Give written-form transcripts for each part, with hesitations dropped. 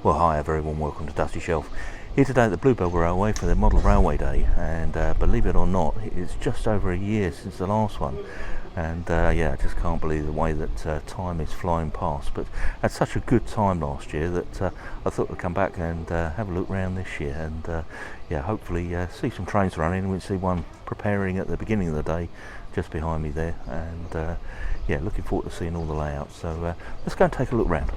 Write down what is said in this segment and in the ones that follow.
Well, hi, a very warm welcome to Dusty Shelf. Here today at the Bluebell Railway for their Model Railway Day, and believe it or not, it's just over a year since the last one. And yeah, I just can't believe the way that time is flying past. But I had such a good time last year that I thought I'd come back and have a look around this year, and yeah, hopefully see some trains running. And we'll see one preparing at the beginning of the day just behind me there, and yeah, looking forward to seeing all the layouts. So let's go and take a look round.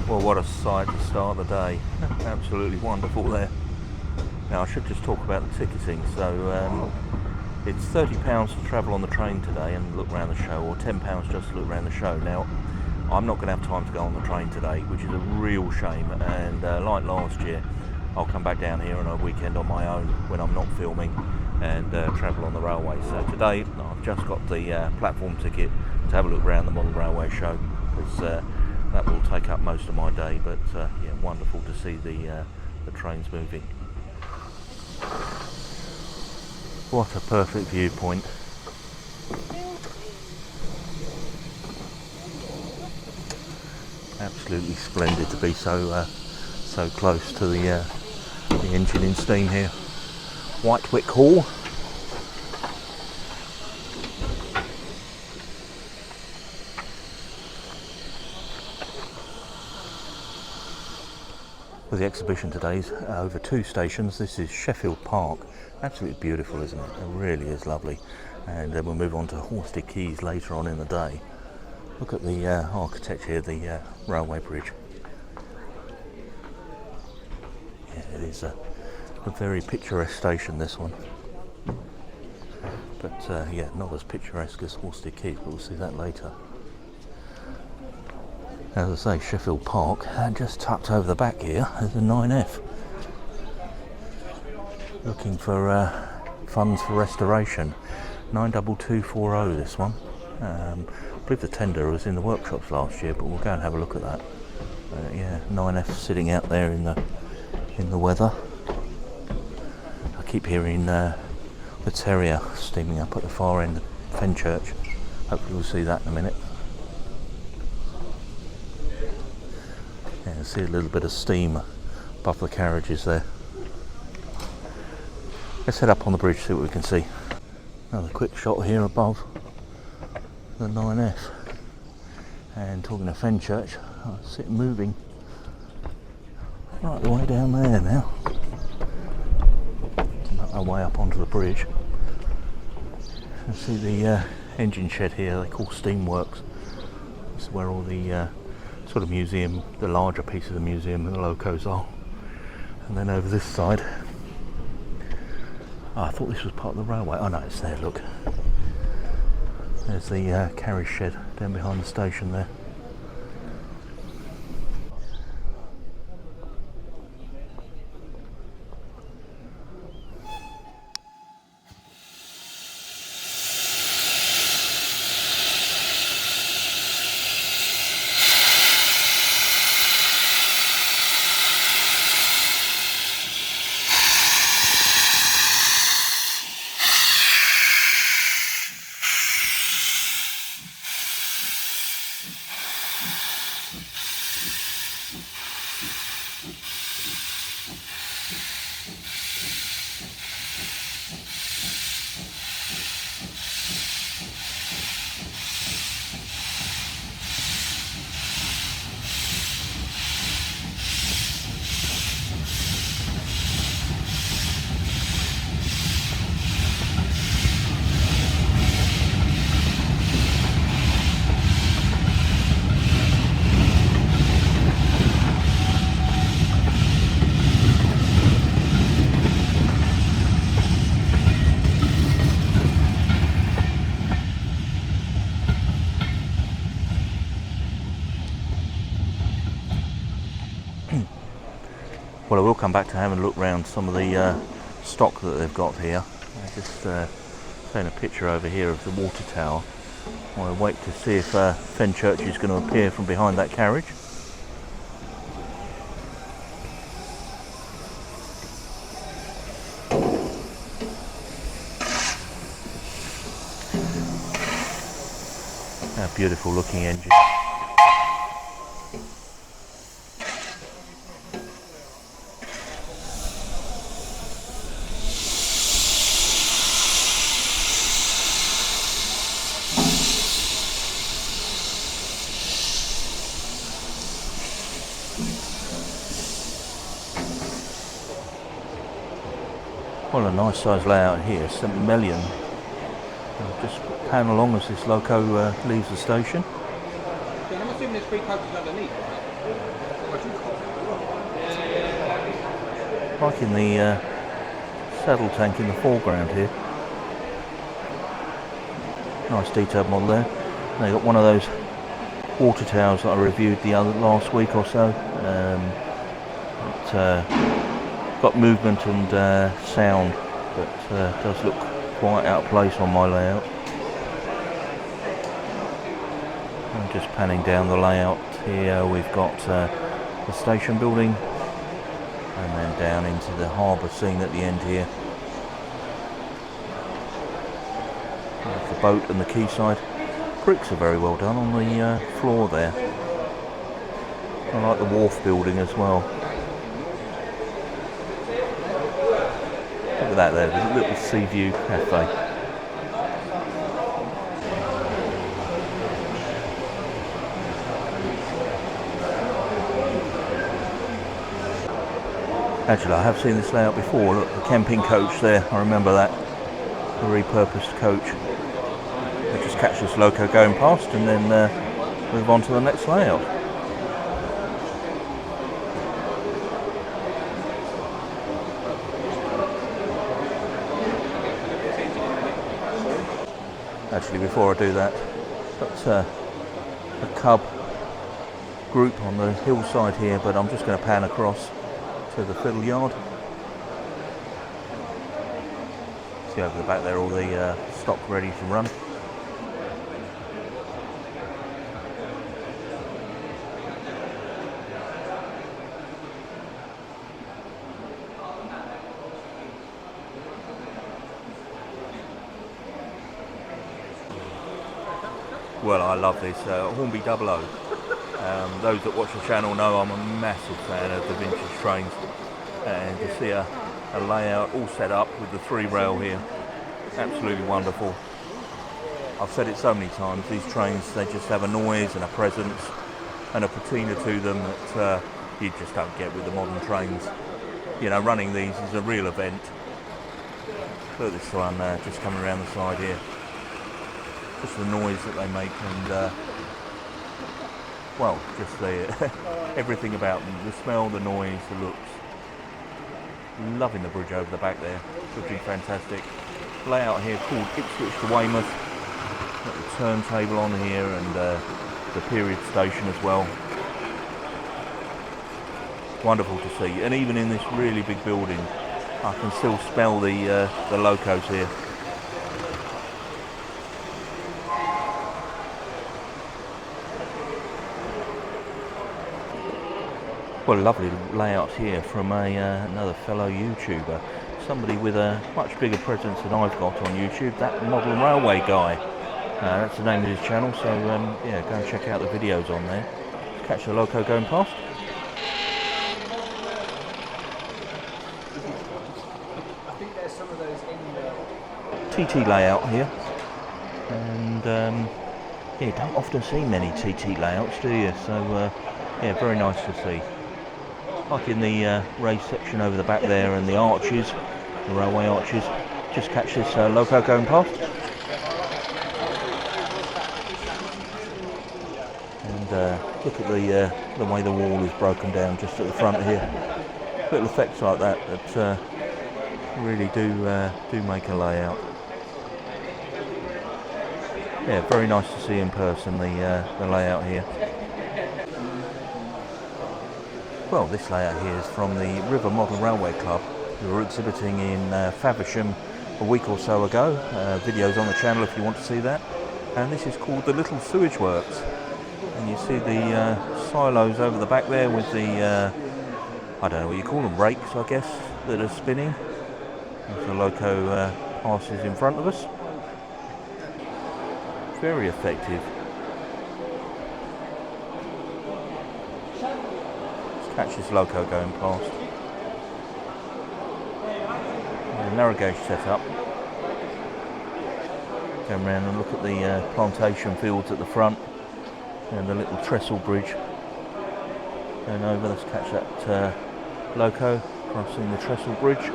Well, what a sight to start the day. Absolutely wonderful there. Now I should just talk about the ticketing. So it's £30 to travel on the train today and look around the show, or £10 just to look around the show. Now I'm not going to have time to go on the train today, which is a real shame, and like last year I'll come back down here on a weekend on my own when I'm not filming and travel on the railway. So today I've just got the platform ticket to have a look around the Model Railway show, because that will take up most of my day. But yeah, wonderful to see the trains moving. What a perfect viewpoint. Absolutely splendid to be so so close to the engine in steam here. Whitewick Hall. Well, the exhibition today is over two stations. This is Sheffield Park. Absolutely beautiful, isn't it? It really is lovely. And then we'll move on to Horsted Keynes later on in the day. Look at the architecture here, the railway bridge. Yeah, it is a very picturesque station, this one. But yeah, not as picturesque as Horsted Keynes, but we'll see that later. As I say, Sheffield Park, and just tucked over the back here is a 9F. Looking for funds for restoration. 92240, this one. I believe the tender was in the workshops last year, but we'll go and have a look at that. Yeah, 9F sitting out there in the weather. I keep hearing the Terrier steaming up at the far end of Fenchurch. Hopefully we'll see that in a minute. Yeah, see a little bit of steam above the carriages there. Let's head up on the bridge, see what we can see. Another quick shot here above the 9F. And talking of Fenchurch, I see it moving right the way down there now. Make our way up onto the bridge. You see the engine shed here, they call Steamworks. This is where all the sort of museum, the larger piece of the museum and the locos are. And then over this side, oh, I thought this was part of the railway. Oh no, it's there, look. There's the carriage shed down behind the station there. Well, I will come back to having a look round some of the stock that they've got here. I just taking a picture over here of the water tower. I'll wait to see if Fenchurch is going to appear from behind that carriage. A beautiful looking engine. Well, a nice size layout here, St Mellion. Just pan along as this loco leaves the station. I'm assuming there's 3 coaches underneath, right? Liking the saddle tank in the foreground here. Nice detailed model there. They got one of those water towers that I reviewed last week or so. Got movement and sound, but does look quite out of place on my layout. I'm just panning down the layout here. We've got the station building and then down into the harbour scene at the end here. There's the boat and the quayside. Bricks are very well done on the floor there. I like the wharf building as well. Look at that there, there's a little sea view cafe. Actually, I have seen this layout before. Look, the camping coach there, I remember that. A repurposed coach. I just catch this loco going past and then move on to the next layout. Actually, before I do that, got a cub group on the hillside here, but I'm just going to pan across to the Fiddle Yard. See over the back there, all the stock ready to run. Well, I love this Hornby 00. Those that watch the channel know I'm a massive fan of the vintage trains, and to see a layout all set up with the 3 rail here, absolutely wonderful. I've said it so many times, these trains, they just have a noise and a presence and a patina to them that you just don't get with the modern trains. You know, running these is a real event. Look at this one just coming around the side here. Just the noise that they make, and well, just the everything about them, the smell, the noise, the looks. Loving the bridge over the back there, would be fantastic. Layout here called Ipswich to Weymouth. Got the turntable on here and the period station as well. Wonderful to see, and even in this really big building, I can still smell the locos here. Well, a lovely layout here from another fellow YouTuber, somebody with a much bigger presence than I've got on YouTube, that Model Railway guy. That's the name of his channel, so yeah, go and check out the videos on there. Catch the loco going past. I think there's some of those in TT layout here, and yeah, you don't often see many TT layouts, do you? So yeah, very nice to see. Like in the raised section over the back there and the arches, the railway arches. Just catch this loco going past. And look at the way the wall is broken down just at the front here. Little effects like that that really do make a layout. Yeah, very nice to see in person the layout here. Well, this layout here is from the River Model Railway Club, who were exhibiting in Faversham a week or so ago. Videos on the channel if you want to see that. And this is called the Little Sewage Works. And you see the silos over the back there with the, I don't know what you call them, rakes I guess, that are spinning. As the loco passes in front of us. Very effective. Let's catch this loco going past. Narrow gauge setup. Go around and look at the plantation fields at the front and the little trestle bridge. Going over, let's catch that loco crossing the trestle bridge.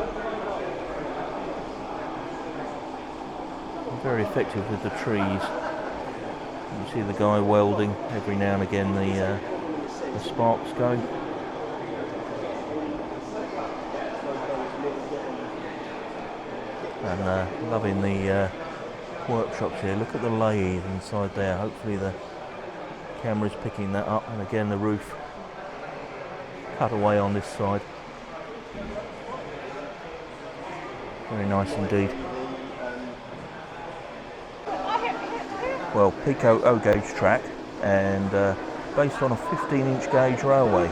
Very effective with the trees. You see the guy welding, every now and again the sparks go. And loving the workshops here. Look at the lathe inside there. Hopefully the camera's picking that up. And again the roof cut away on this side. Very nice indeed. Well, Pico O-gauge track, and based on a 15-inch gauge railway.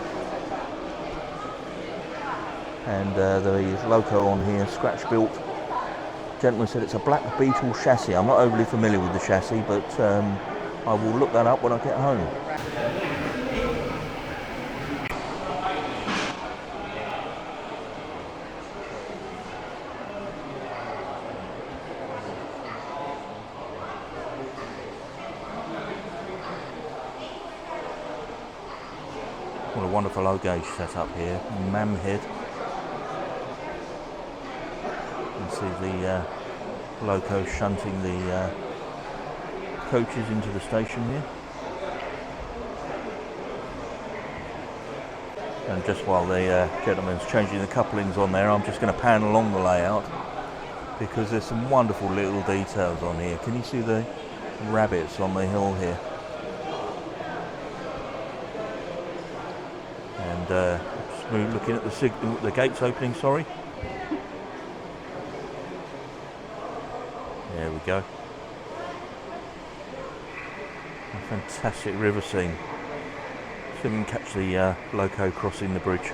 And the loco on here, scratch built. Gentleman said it's a Black Beetle chassis. I'm not overly familiar with the chassis, but I will look that up when I get home. What a wonderful O-gauge setup here, Mamhead. You can see the loco shunting the coaches into the station here. And just while the gentleman's changing the couplings on there, I'm just going to pan along the layout because there's some wonderful little details on here. Can you see the rabbits on the hill here? And just looking at the gates opening, sorry. There we go. A fantastic river scene. So we can catch the loco crossing the bridge.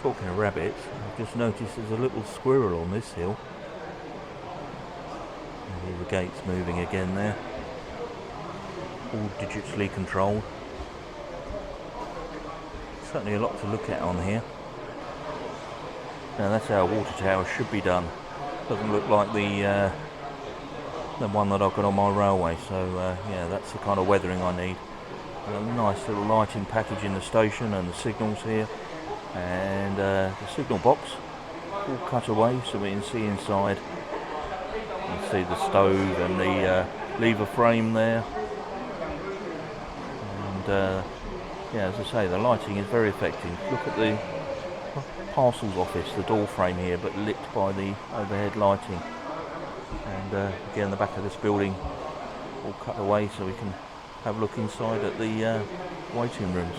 Talking of rabbits, I've just noticed there's a little squirrel on this hill. And the gate's moving again there. All digitally controlled. Certainly a lot to look at on here. Now that's how a water tower should be done. Doesn't look like the one that I've got on my railway. So yeah, that's the kind of weathering I need. A nice little lighting package in the station and the signals here. And the signal box all cut away so we can see inside. You can see the stove and the lever frame there. And yeah, as I say, the lighting is very effective. Look at the parcels office, the door frame here, but lit by the overhead lighting. And again, the back of this building all cut away so we can have a look inside at the waiting rooms.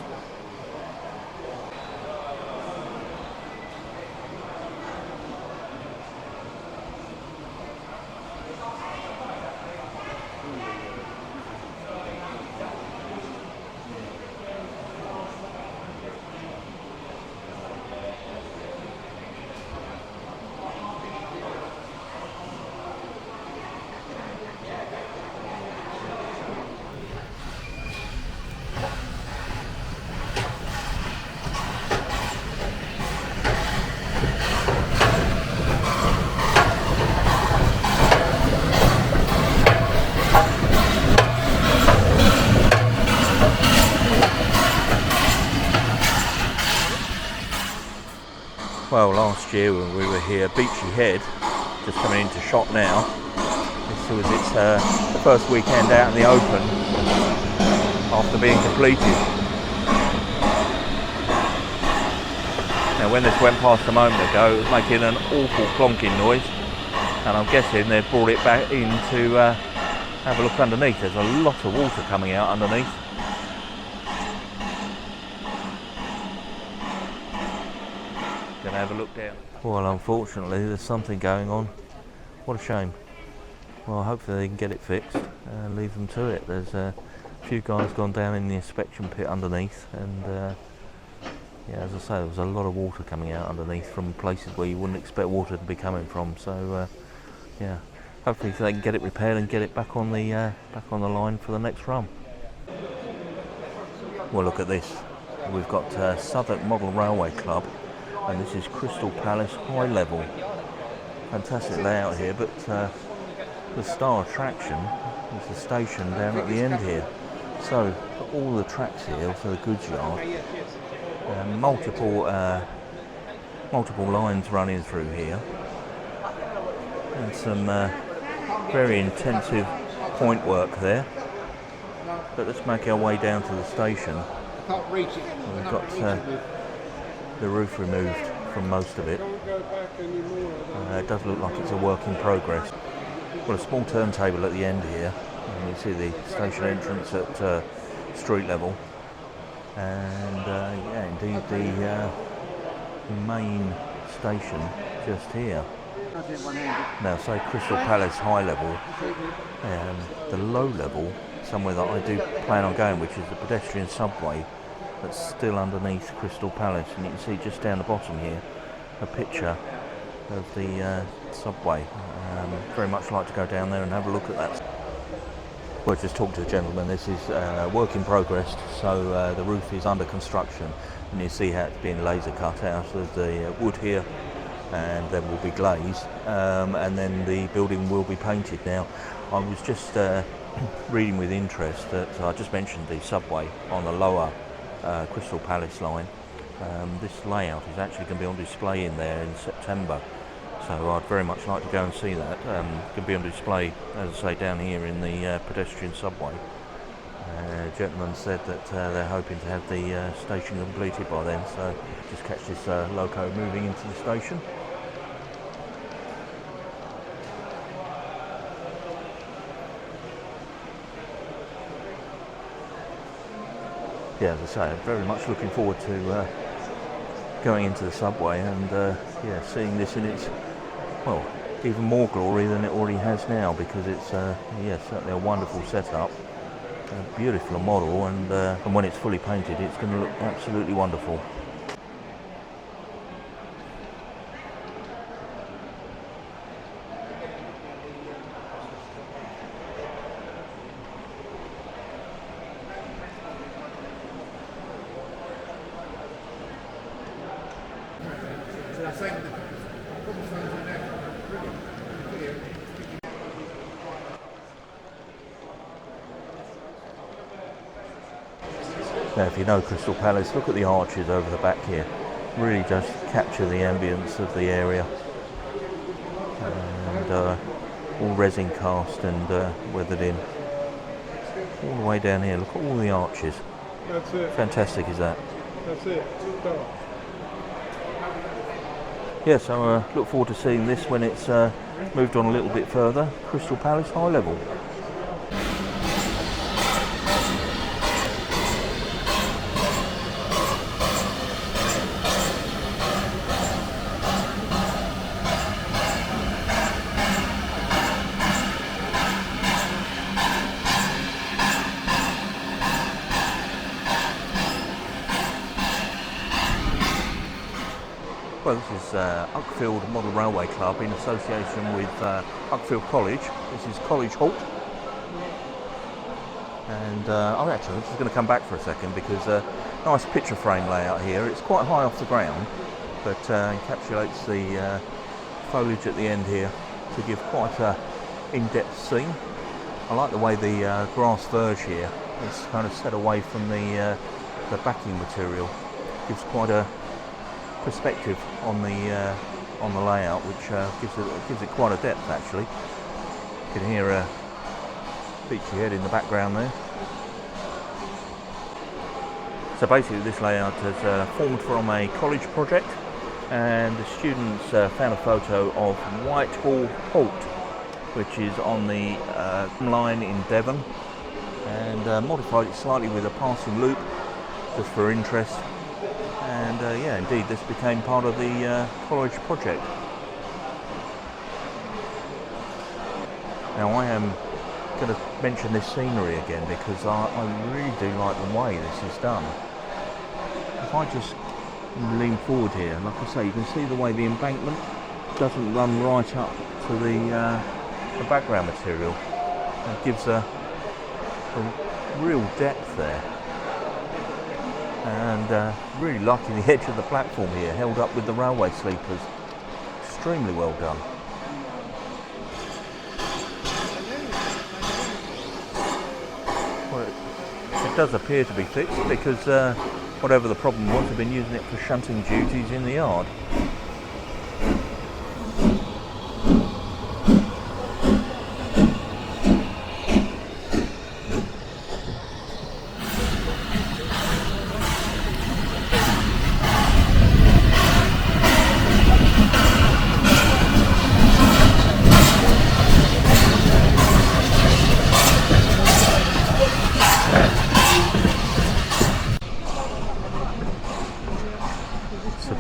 Well, last year when we were here, Beachy Head, just coming into shot now, this who was its first weekend out in the open after being completed. Now when this went past a moment ago, it was making an awful clonking noise, and I'm guessing they've brought it back in to have a look underneath. There's a lot of water coming out underneath. Gonna have a look down. Well, unfortunately there's something going on. What a shame. Well, hopefully they can get it fixed and leave them to it. There's a few guys gone down in the inspection pit underneath, and yeah, as I say, there was a lot of water coming out underneath from places where you wouldn't expect water to be coming from. So yeah, hopefully they can get it repaired and get it back on the line for the next run. Well, look at this. We've got Southwark Model Railway Club, and this is Crystal Palace High Level. Fantastic layout here, but the star attraction is the station down at the end here. So all the tracks here for the goods yard, multiple lines running through here, and some very intensive point work there. But let's make our way down to the station. We've got the roof removed from most of it. It does look like it's a work in progress. Well, a small turntable at the end here, and you see the station entrance at street level, and yeah, indeed the main station just here. Now, say Crystal Palace High Level, the low level, somewhere that I do plan on going, which is the pedestrian subway that's still underneath Crystal Palace, and you can see just down the bottom here a picture of the subway. Very much like to go down there and have a look at that. Well, just talked to the gentleman. This is work in progress, so the roof is under construction, and you see how it's being laser cut out of the wood here, and then will be glazed, and then the building will be painted. Now, I was just reading with interest that I just mentioned the subway on the lower Crystal Palace line. This layout is actually going to be on display in there in September, so I'd very much like to go and see that. Going to be on display, as I say, down here in the pedestrian subway. A gentleman said that they're hoping to have the station completed by then, so just catch this loco moving into the station. Yeah, as I say, I'm very much looking forward to going into the subway and yeah, seeing this in its, well, even more glory than it already has now, because it's yeah, certainly a wonderful setup, a beautiful model, and when it's fully painted, it's going to look absolutely wonderful. Now, if you know Crystal Palace, look at the arches over the back here. Really just capture the ambience of the area. And all resin cast and weathered in. All the way down here, look at all the arches. That's it. Fantastic is that? That's it. Yeah, so look forward to seeing this when it's moved on a little bit further. Crystal Palace High Level. Well, this is Uckfield Model Railway Club in association with Uckfield College. This is College Halt. And I'm actually just going to come back for a second because nice picture frame layout here. It's quite high off the ground, but encapsulates the foliage at the end here to give quite a in-depth scene. I like the way the grass verge here is kind of set away from the backing material. Gives quite a perspective on the layout, which gives it quite a depth actually. You can hear a Beachy Head in the background there. So basically this layout has formed from a college project, and the students found a photo of Whitehall Halt, which is on the line in Devon, and modified it slightly with a passing loop just for interest. And yeah, indeed this became part of the college project. Now I am going to mention this scenery again because I really do like the way this is done. If I just lean forward here, like I say, you can see the way the embankment doesn't run right up to the background material. It gives a real depth there, and really liking the edge of the platform here, held up with the railway sleepers. Extremely well done. Well, it does appear to be fixed because whatever the problem was, they've been using it for shunting duties in the yard.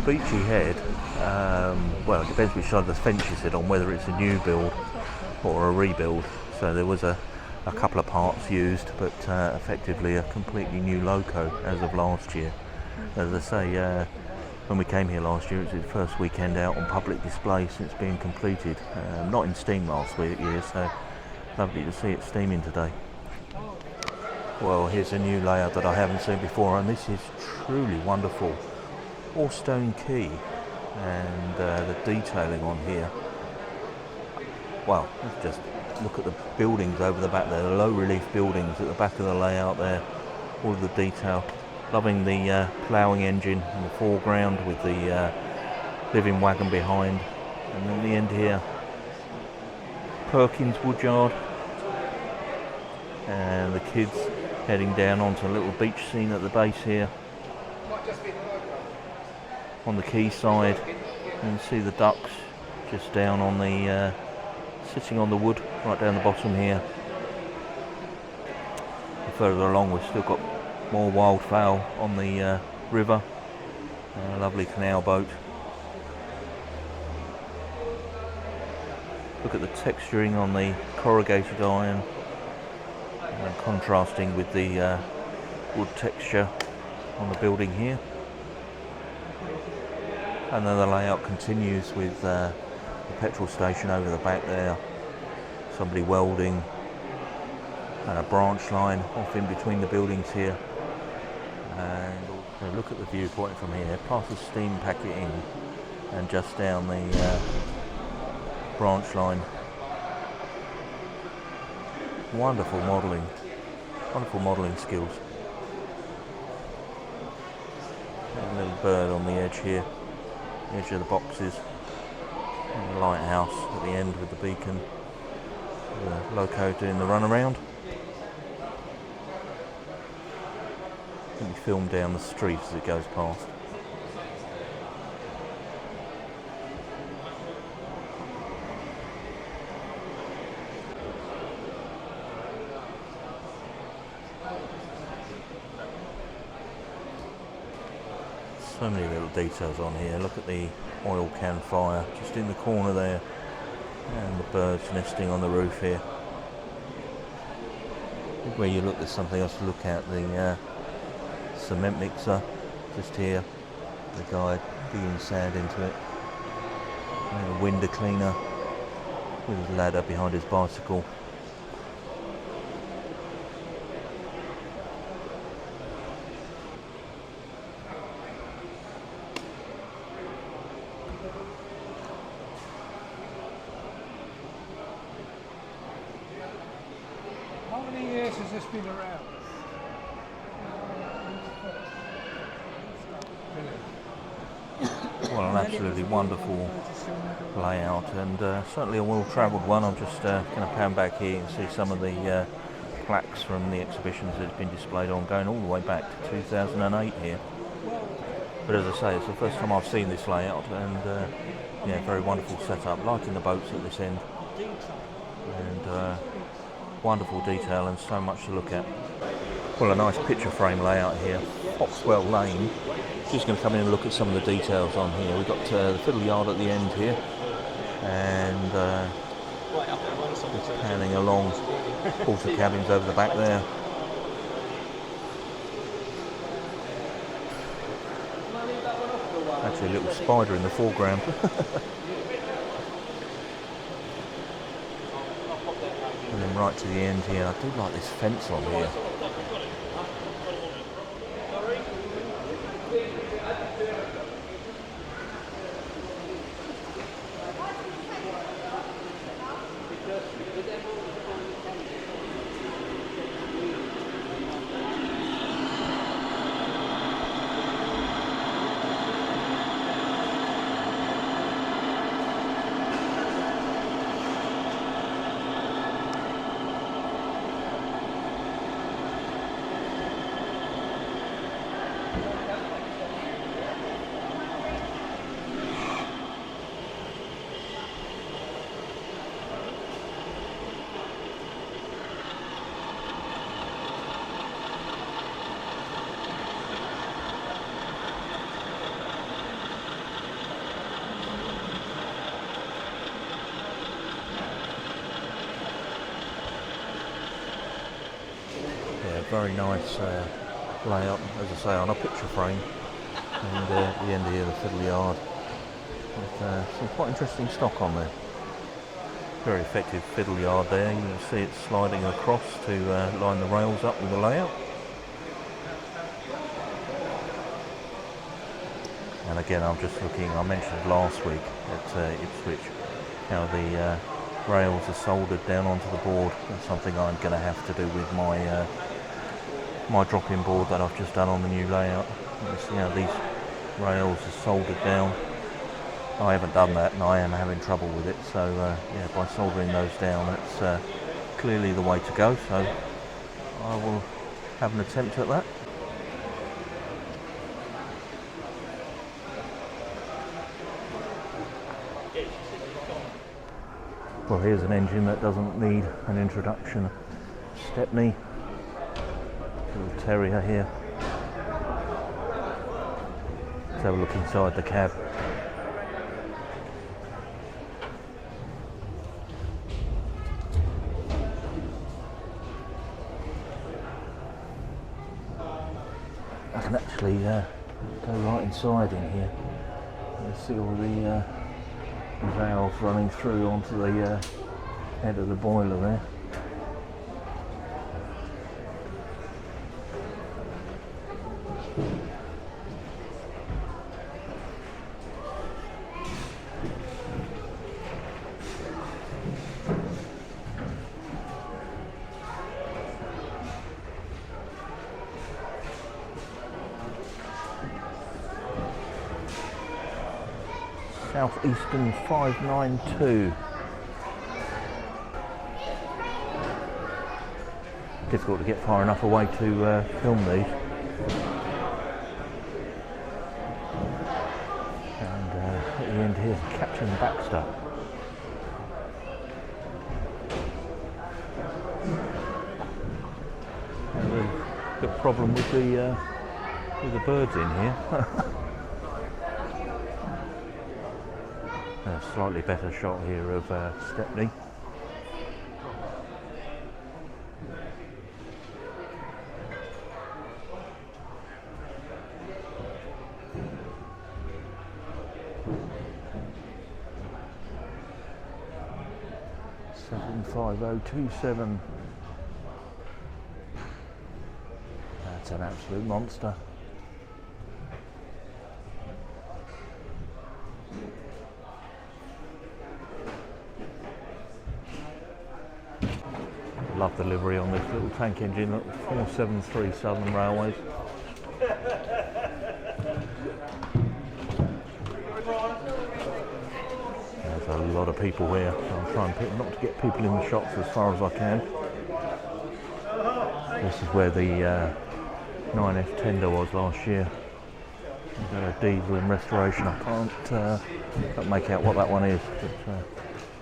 Beachy Head, well, it depends which side of the fence you sit on, whether it's a new build or a rebuild. So there was a couple of parts used, but effectively a completely new loco as of last year. As I say, when we came here last year, it was its first weekend out on public display since being completed. Not in steam last year, so lovely to see it steaming today. Well, here's a new layout that I haven't seen before, and this is truly wonderful. Orestone Quay, and the detailing on here. Well, let's just look at the buildings over the back there, the low relief buildings at the back of the layout there, all of the detail. Loving the ploughing engine in the foreground with the living wagon behind, and then the end here, Perkins Woodyard, and the kids heading down onto a little beach scene at the base here. On the quay side, you can see the ducks just down on the sitting on the wood right down the bottom here. And further along we've still got more wildfowl on the river. A lovely canal boat. Look at the texturing on the corrugated iron, contrasting with the wood texture on the building here. And then the layout continues with the petrol station over the back there, somebody welding, and a branch line off in between the buildings here. And also look at the viewpoint from here, past the steam packet in and just down the branch line. Wonderful modelling skills. And a little bird on the edge here. Edge of the boxes, and the lighthouse at the end with the beacon, the loco doing the runaround. Can be filmed down the street as it goes past. So many little details on here. Look at the oil can fire just in the corner there, and the birds nesting on the roof here. Where you look, there's something else to look at. The cement mixer just here, the guy digging sand into it, and a window cleaner with his ladder behind his bicycle. Has this been around? Well, an absolutely wonderful layout, and certainly a well-travelled one. I'm just going to pan back here and see some of the plaques from the exhibitions that have been displayed on, going all the way back to 2008 here. But as I say, it's the first time I've seen this layout, and yeah, very wonderful setup. Lighting the boats at this end, and wonderful detail and so much to look at. Well, a nice picture frame layout here. Foxwell Lane. Just going to come in and look at some of the details on here. We've got the Fiddle Yard at the end here, and panning along, quarter cabins over the back there. Actually, a little spider in the foreground. And then right to the end here. I do like this fence on here. Very nice layout, as I say, on a picture frame, and at the end here the Fiddle Yard with some quite interesting stock on there. Very effective Fiddle Yard there. You can see it sliding across to line the rails up with the layout. And again, I'm just looking, I mentioned last week at Ipswich how the rails are soldered down onto the board. That's something I'm going to have to do with my my drop-in board that I've just done on the new layout. You can see how these rails are soldered down. I haven't done that, and I am having trouble with it, so yeah, by soldering those down, that's clearly the way to go, so I will have an attempt at that. Well, here's an engine that doesn't need an introduction. Stepney. Little terrier here. Let's have a look inside the cab. I can actually go right inside in here. You see all the valves running through onto the head of the boiler there. Southeastern 592. Difficult to get far enough away to film these. And at the end here's Captain Baxter. And we've got a problem with the birds in here. A slightly better shot here of Stepney. $75027. That's an absolute monster. Love the livery on this little tank engine. Look, 473 Southern Railways. There's a lot of people here, so I'll try and pick not to get people in the shops as far as I can. This is where the 9F tender was last year. We've got a diesel in restoration. I can't make out what that one is, but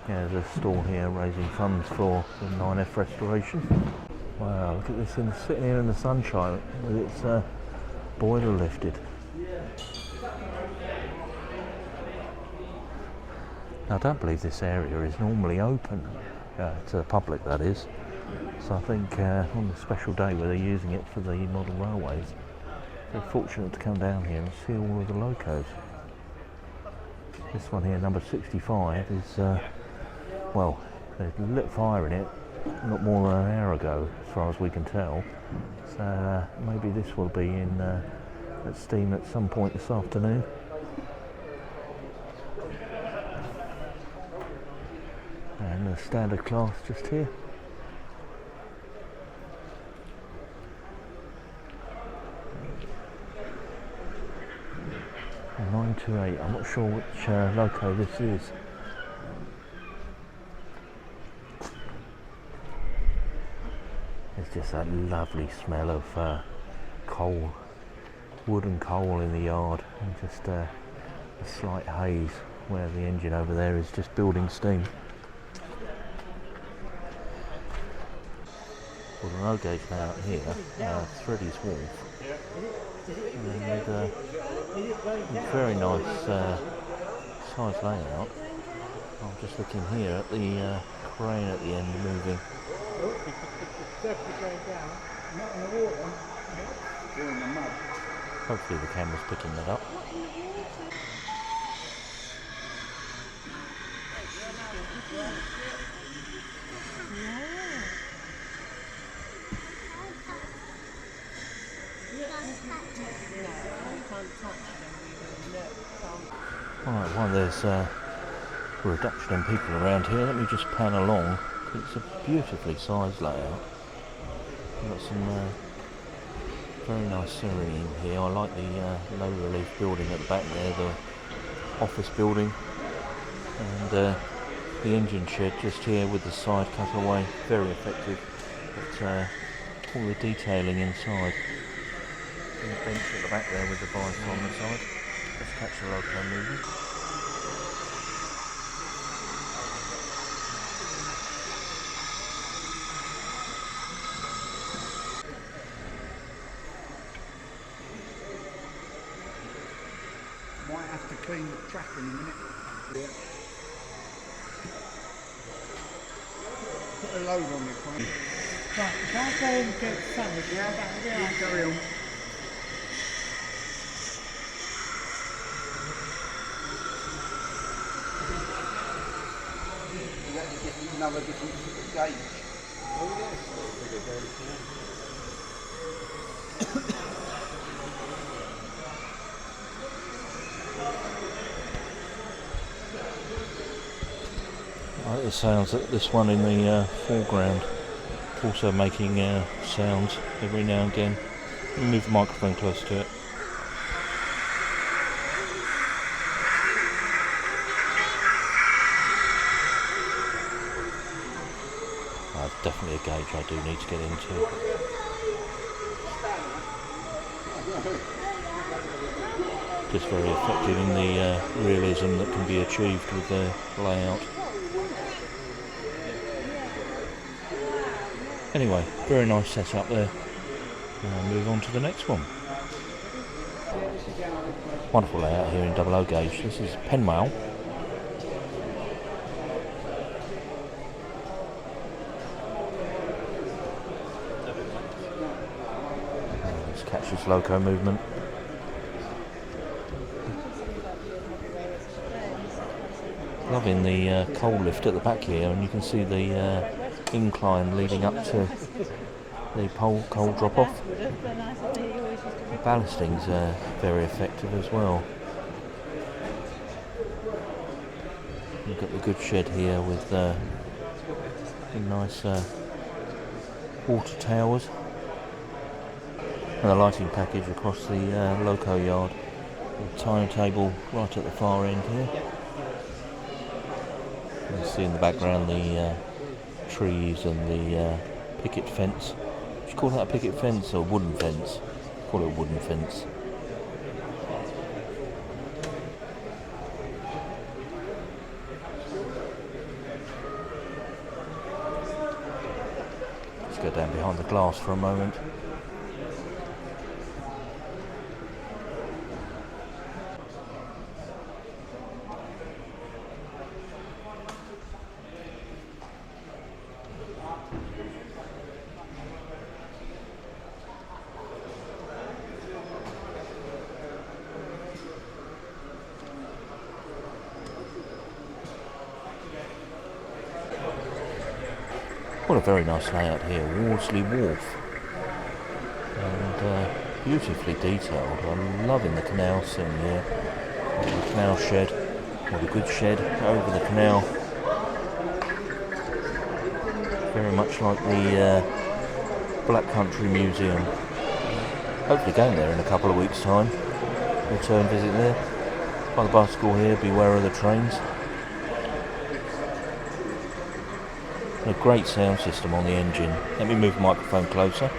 yeah, there's a stall here raising funds for the 9F restoration. Wow, look at this thing sitting here in the sunshine with its boiler lifted. Now, I don't believe this area is normally open to the public, that is. So I think on the special day where they're using it for the model railways, they're fortunate to come down here and see all of the locos. This one here, number 65, is, well, they lit fire in it not more than an hour ago, as far as we can tell. So maybe this will be in at Steam at some point this afternoon. And the standard class just here. 928. I'm not sure which loco this is. There's just that lovely smell of coal, wood and coal in the yard, and just a slight haze where the engine over there is just building steam. Well, the road gauge now out here, Thredys Wharf, and very nice size layout. I'm just looking here at the crane at the end moving. Hopefully the camera's picking that up. Alright, well, there's a reduction in people around here. Let me just pan along. It's a beautifully sized layout. We've got some very nice scenery in here. I like the low relief building at the back there, the office building, and the engine shed just here with the side cut away. Very effective. But all the detailing inside. And the bench at the back there with the bike on the side. Let's catch the loco movement. Might have to clean the track in a minute. Yeah. Put a load on the crane. Right, if I go and get sandwich, Yeah, carry on. Another different gauge. Oh yes. I like the sounds that this one in the foreground, also making sounds every now and again. Move the microphone close to it. That's definitely a gauge I do need to get into. Just very effective in the realism that can be achieved with the layout. Anyway, very nice setup there. Move on to the next one. Wonderful layout here in 00 gauge. This is Penmawr. Let's catch this loco movement. Loving the coal lift at the back here, and you can see the incline leading up to the coal drop-off. The ballasting's very effective as well. You've got the good shed here with nice water towers, and the lighting package across the loco yard. The timetable right at the far end here. You see in the background the trees and the picket fence. Would you call that a picket fence or a wooden fence? Call it a wooden fence. Let's go down behind the glass for a moment. What a very nice layout here, Wordsley Wharf, and beautifully detailed. I'm loving the canal scene here, the canal shed, or the goods shed over the canal. Very much like the Black Country Museum. Hopefully going there in a couple of weeks' time. Return visit there. By the bicycle here, beware of the trains. A great sound system on the engine. Let me move the microphone closer.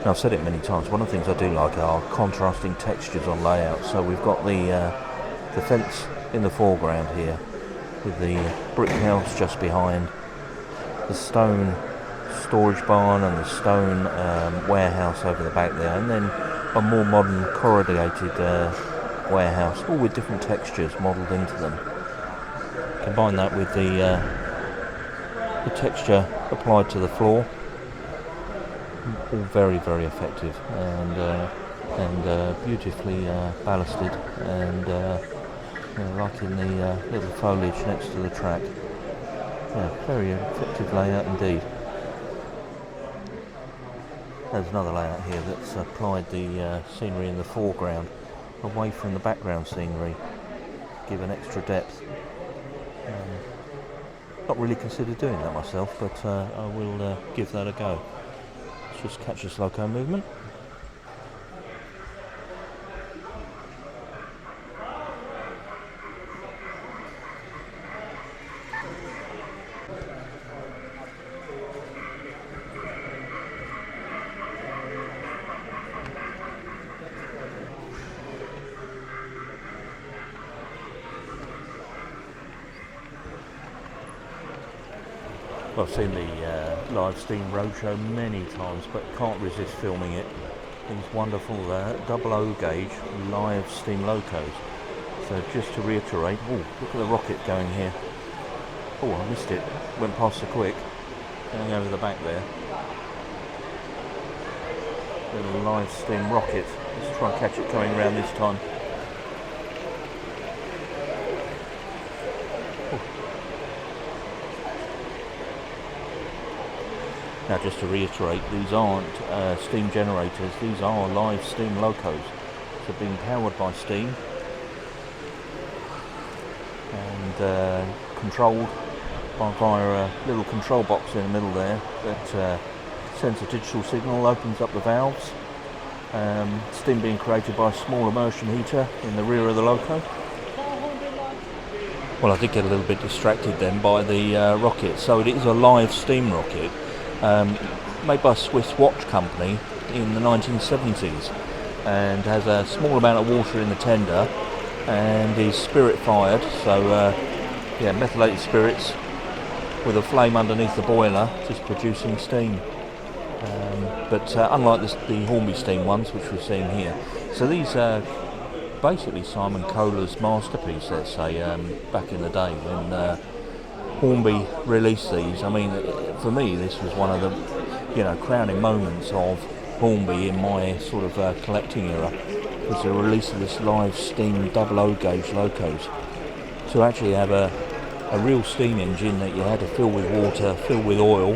Now, I've said it many times, one of the things I do like are contrasting textures on layout. So we've got the fence in the foreground here, with the brick house just behind, the stone storage barn and the stone warehouse over the back there, and then a more modern corrugated warehouse, all with different textures modelled into them. Combine that with the texture applied to the floor, all very, very effective and beautifully ballasted, and like in the little foliage next to the track. Yeah, very effective layout indeed. There's another layout here that's applied the scenery in the foreground away from the background scenery, give an extra depth. Not really considered doing that myself, but I will give that a go. Let's just catch this loco movement. I've seen the live Steam Roadshow many times, but can't resist filming it. These wonderful double O gauge live steam locos. So just to reiterate, oh, look at the rocket going here. Oh, I missed it. Went past so quick. Going over the back there. Little live steam rocket. Let's try and catch it coming round this time. Now, just to reiterate, these aren't steam generators, these are live steam locos. So being powered by steam and controlled via a little control box in the middle there that sends a digital signal, opens up the valves. Steam being created by a small immersion heater in the rear of the loco. Well, I did get a little bit distracted then by the rocket. So it is a live steam rocket. Made by a Swiss watch company in the 1970s, and has a small amount of water in the tender and is spirit fired, so yeah, methylated spirits with a flame underneath the boiler just producing steam, but unlike the Hornby steam ones which we're seeing here. So these are basically Simon Kohler's masterpiece, let's say, back in the day when Hornby released these. I mean, for me, this was one of the, crowning moments of Hornby in my sort of collecting era, was the release of this live steam double O gauge locos. To actually have a real steam engine that you had to fill with water, fill with oil,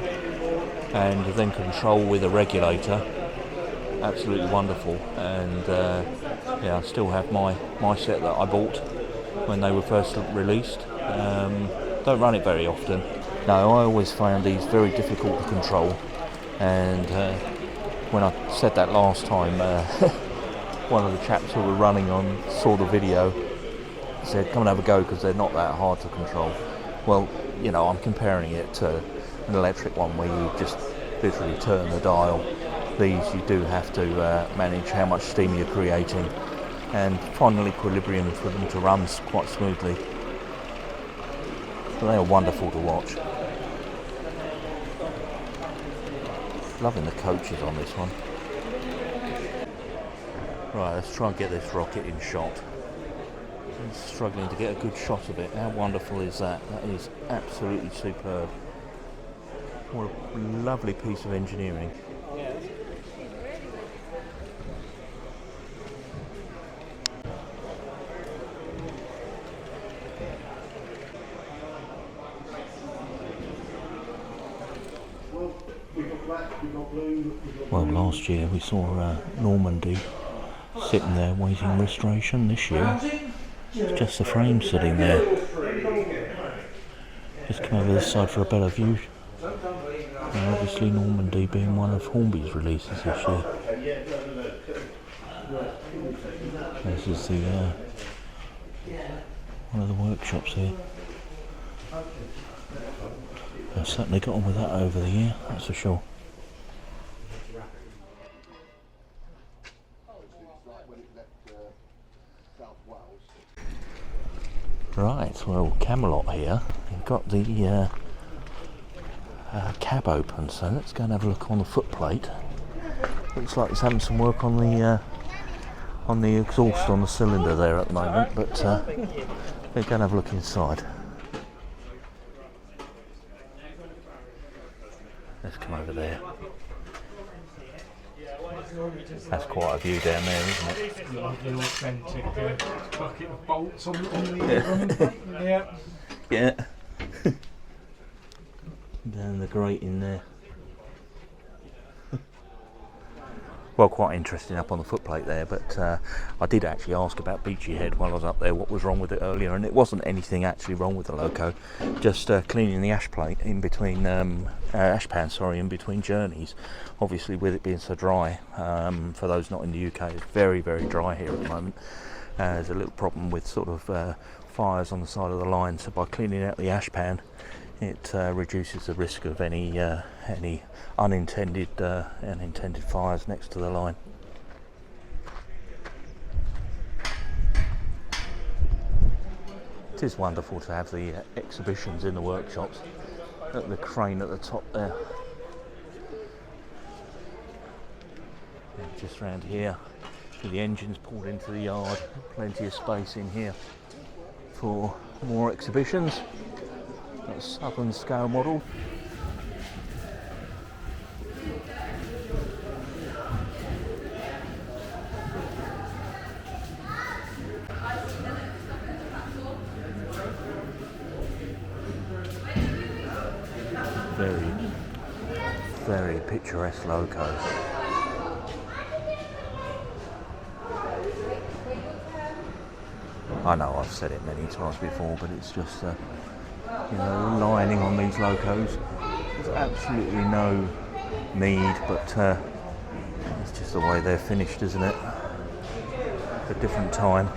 and then control with a regulator. Absolutely wonderful. And yeah, I still have my set that I bought when they were first released. Don't run it very often. No, I always found these very difficult to control, and when I said that last time, one of the chaps who were running on saw the video, said come and have a go because they're not that hard to control. Well, you know, I'm comparing it to an electric one where you just literally turn the dial. These you do have to manage how much steam you're creating and find an equilibrium for them to run quite smoothly. So they are wonderful to watch. Loving the coaches on this one. Right, let's try and get this rocket in shot. I'm struggling to get a good shot of it. How wonderful is that? That is absolutely superb. What a lovely piece of engineering. Well, last year we saw Normandy sitting there waiting restoration. This year it's just the frame sitting there. Just come over this side for a better view. And obviously Normandy being one of Hornby's releases this year. This is the one of the workshops here. I've certainly got on with that over the year, that's for sure. Right, well, Camelot here. You've got the cab open, so let's go and have a look on the footplate. Looks like it's having some work on the exhaust on the cylinder there at the moment, but we're going to have a look inside. Let's come over there. That's quite a view down there, isn't it? The authentic bucket of bolts on the yeah. Yeah. Down the grate in there. Well, quite interesting up on the footplate there, but I did actually ask about Beachy Head while I was up there what was wrong with it earlier, and it wasn't anything actually wrong with the loco, just cleaning the ash plate in between ash pan, in between journeys. Obviously, with it being so dry, for those not in the UK, it's very, very dry here at the moment. There's a little problem with sort of fires on the side of the line, so by cleaning out the ash pan, it reduces the risk of any unintended fires next to the line. It is wonderful to have the exhibitions in the workshops. Look at the crane at the top there. And just round here, with the engines pulled into the yard, plenty of space in here for more exhibitions. That southern scale model. Very, very picturesque locos. I know I've said it many times before, but it's just you know, the lining on these locos, there's absolutely no need, but it's just the way they're finished, isn't it? A different time.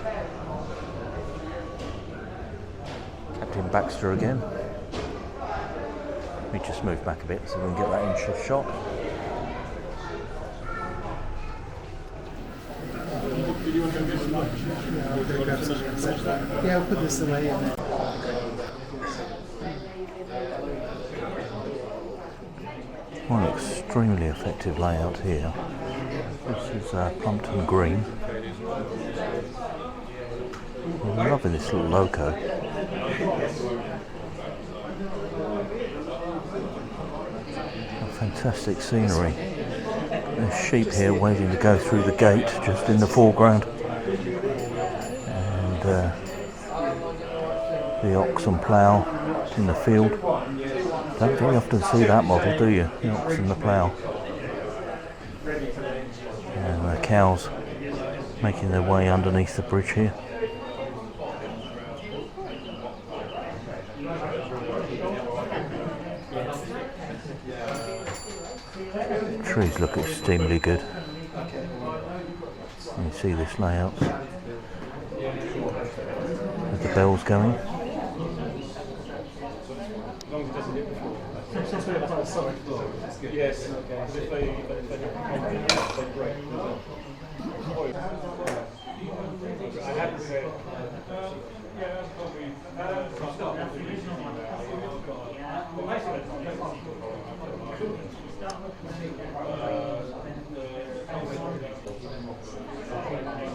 Captain Baxter again. Let me just move back a bit so we can get that into shot. Yeah, I'll put this away in there. Well, an extremely effective layout here. This is Plumpton Green. I'm loving this little loco. Fantastic scenery. There's sheep here waiting to go through the gate just in the foreground. And the ox and plough in the field. Don't very often see that model, do you? The ox and the plough. And the cows making their way underneath the bridge here. trees look extremely good. You see this layout with the bells going. Yes.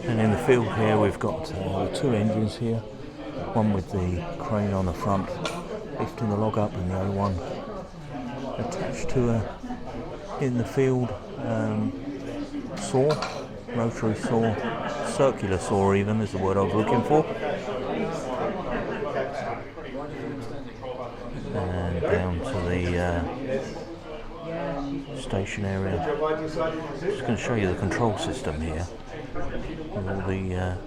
And in the field here we've got two engines here, one with the crane on the front lifting the log up, and the other one attached to a in the field saw, rotary saw, circular saw even is the word I was looking for. And down to the station area. Just going to show you the control system here with all the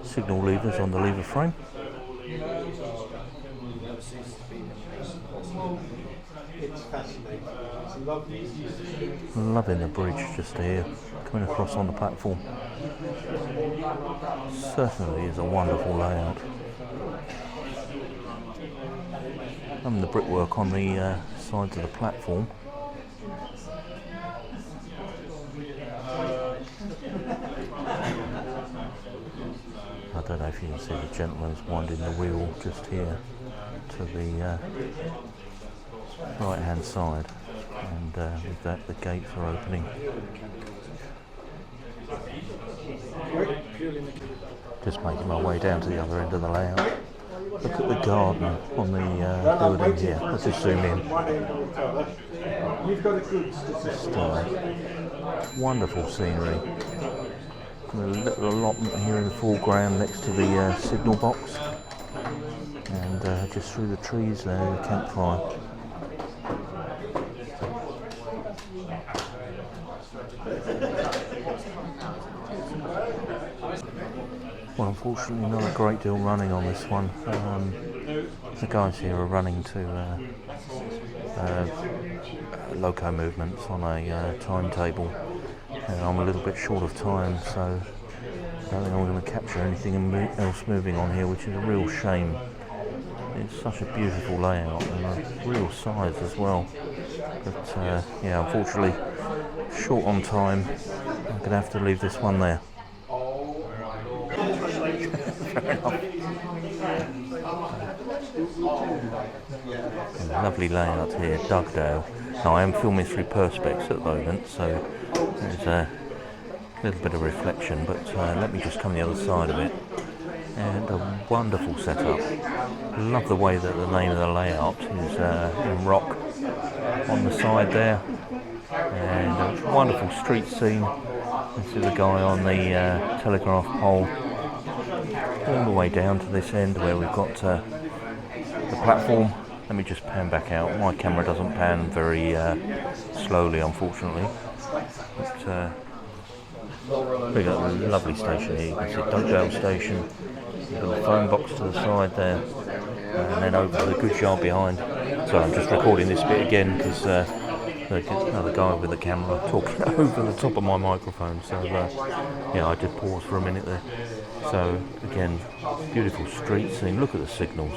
signal levers on the lever frame. Loving the bridge just here coming across on the platform. Certainly is a wonderful layout. And the brickwork on the sides of the platform. I don't know if you can see the gentleman's winding the wheel just here to the right hand side, and with that the gates are opening. Just making my way down to the other end of the layout. Look at the garden on the building here. Let's just zoom in. Just wonderful scenery. A little allotment here in the foreground next to the signal box, and just through the trees there, the campfire. Well, unfortunately not a great deal running on this one. The guys here are running to loco movements on a timetable, and I'm a little bit short of time, so I don't think I'm going to capture anything else moving on here, which is a real shame. It's such a beautiful layout and a real size as well, but yeah, unfortunately short on time. I'm going to have to leave this one there. Fair enough. Lovely layout here, Dougdale. Now I am filming through Perspex at the moment, so there's a little bit of reflection, but let me just come the other side of it. And a wonderful setup. Love the way that the name of the layout is in rock on the side there, and a wonderful street scene. This is the guy on the telegraph pole, all the way down to this end where we've got the platform. Let me just pan back out. My camera doesn't pan very slowly, unfortunately. But we've got a lovely station here. You can see Dougdale Station. We've got a phone box to the side there, and then over to the goods yard behind. So I'm just recording this bit again because another guy with the camera talking over the top of my microphone. So yeah, I did pause for a minute there. So again, beautiful street scene. Look at the signals.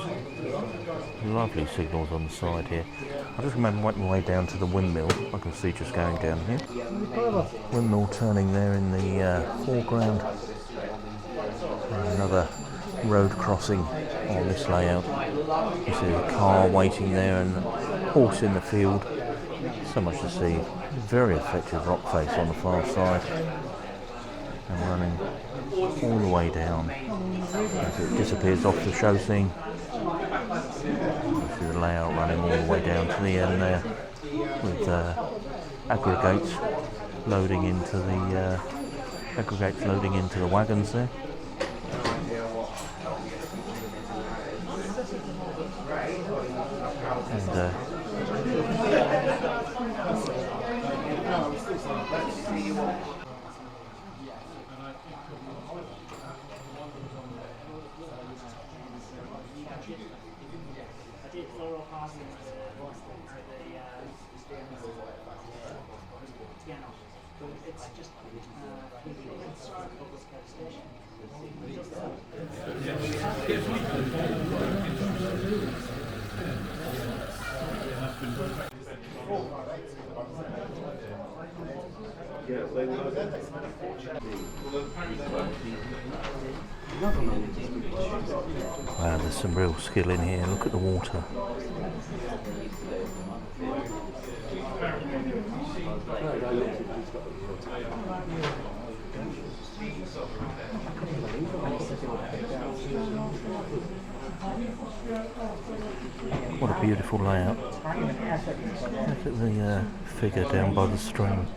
Lovely signals on the side here. I just remember making my way down to the windmill. I can see just going down here. Windmill turning there in the foreground. And another road crossing on this layout. You see a car waiting there and a horse in the field. So much to see. Very effective rock face on the far side. And running all the way down as it disappears off the show scene. You see the layout running all the way down to the end there, with aggregates loading into the wagons there. And Wow, there's some real skill in here. Look at the water. What a beautiful layout. Look at the figure down by the stream.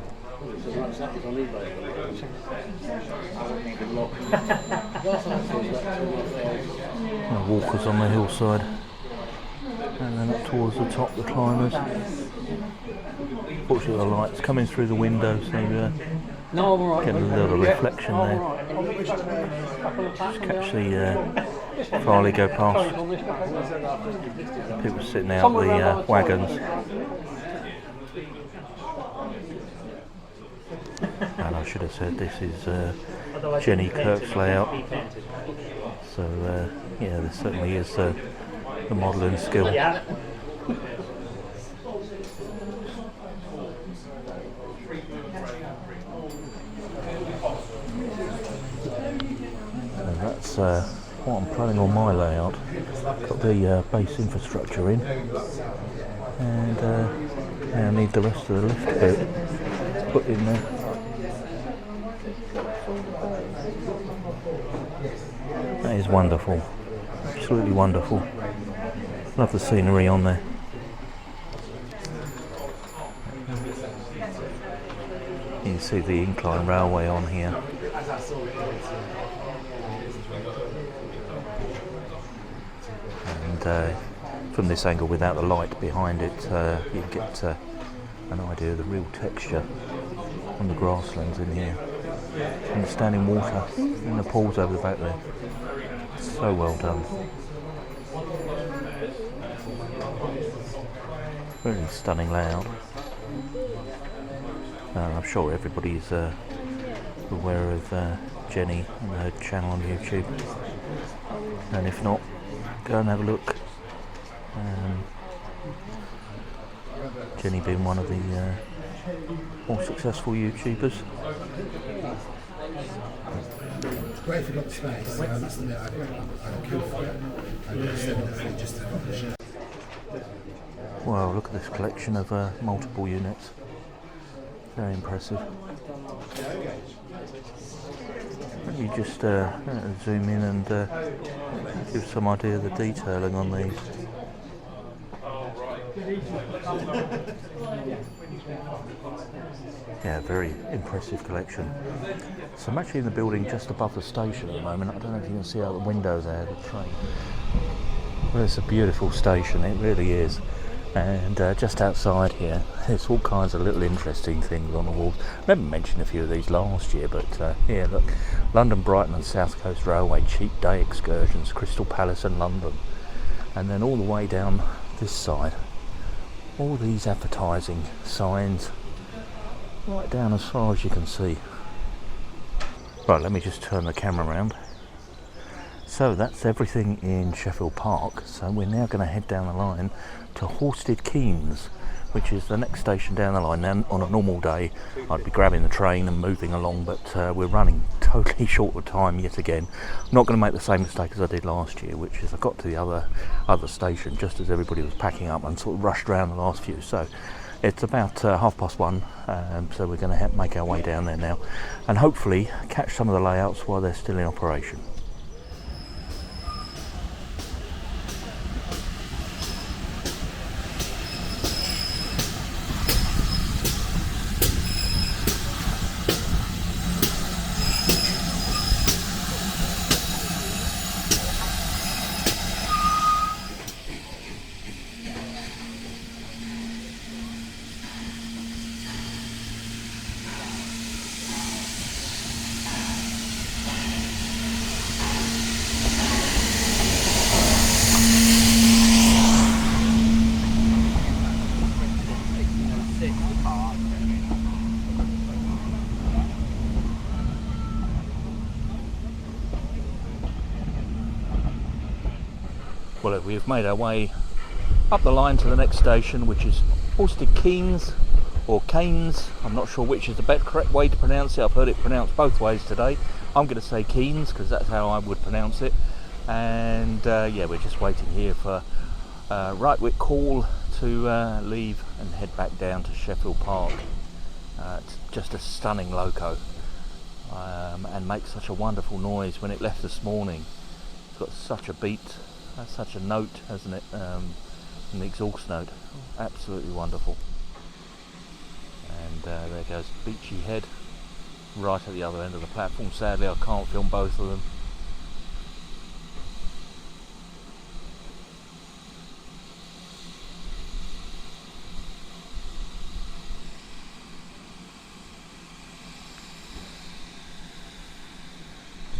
Walkers on the hillside, and then up towards the top, the climbers. Fortunately, the light's coming through the window, so getting a little reflection there. Just catch the Farley go past. People sitting out the wagons. And I should have said this is Jenny Kirk's layout. So yeah, there certainly is the modelling skill. And that's what I'm planning on my layout. Got the base infrastructure in, and now I need the rest of the lift bit put in there. That is wonderful, absolutely wonderful. Love the scenery on there. You can see the incline railway on here. And from this angle, without the light behind it, you get an idea of the real texture on the grasslands in here. And the standing water and the pools over the back there. So well done. Really stunning layout. I'm sure everybody's aware of Jenny and her channel on YouTube. And if not, go and have a look. Jenny being one of the more successful YouTubers. Great if you got the space, that's the bit I'd kill for it. And just to Wow, look at this collection of multiple units. Very impressive. You just zoom in and give some idea of the detailing on these. Yeah, very impressive collection. So I'm actually in the building just above the station at the moment. I don't know if you can see out the window there, the train. Well, it's a beautiful station, it really is. And just outside here, there's all kinds of little interesting things on the walls. I remember mentioning a few of these last year, but yeah, look, London, Brighton and South Coast Railway, cheap day excursions, Crystal Palace and London. And then all the way down this side, all these advertising signs, right down as far as you can see. Right, let me just turn the camera around. So that's everything in Sheffield Park. So we're now going to head down the line to Horsted Keynes, which is the next station down the line. Now, on a normal day, I'd be grabbing the train and moving along, but we're running totally short of time yet again. I'm not going to make the same mistake as I did last year, which is I got to the other station just as everybody was packing up and sort of rushed around the last few. So it's about 1:30, so we're going to make our way down there now and hopefully catch some of the layouts while they're still in operation. Well, we've made our way up the line to the next station, which is Horsted Keynes, or Keynes. I'm not sure which is the correct way to pronounce it. I've heard it pronounced both ways today. I'm going to say Keynes because that's how I would pronounce it. And yeah, we're just waiting here for Rightwick call to leave and head back down to Sheffield Park. It's just a stunning loco, and makes such a wonderful noise. When it left this morning, it's got such a beat, such a note, hasn't it? An exhaust note, absolutely wonderful. And there goes Beachy Head, right at the other end of the platform. Sadly, I can't film both of them.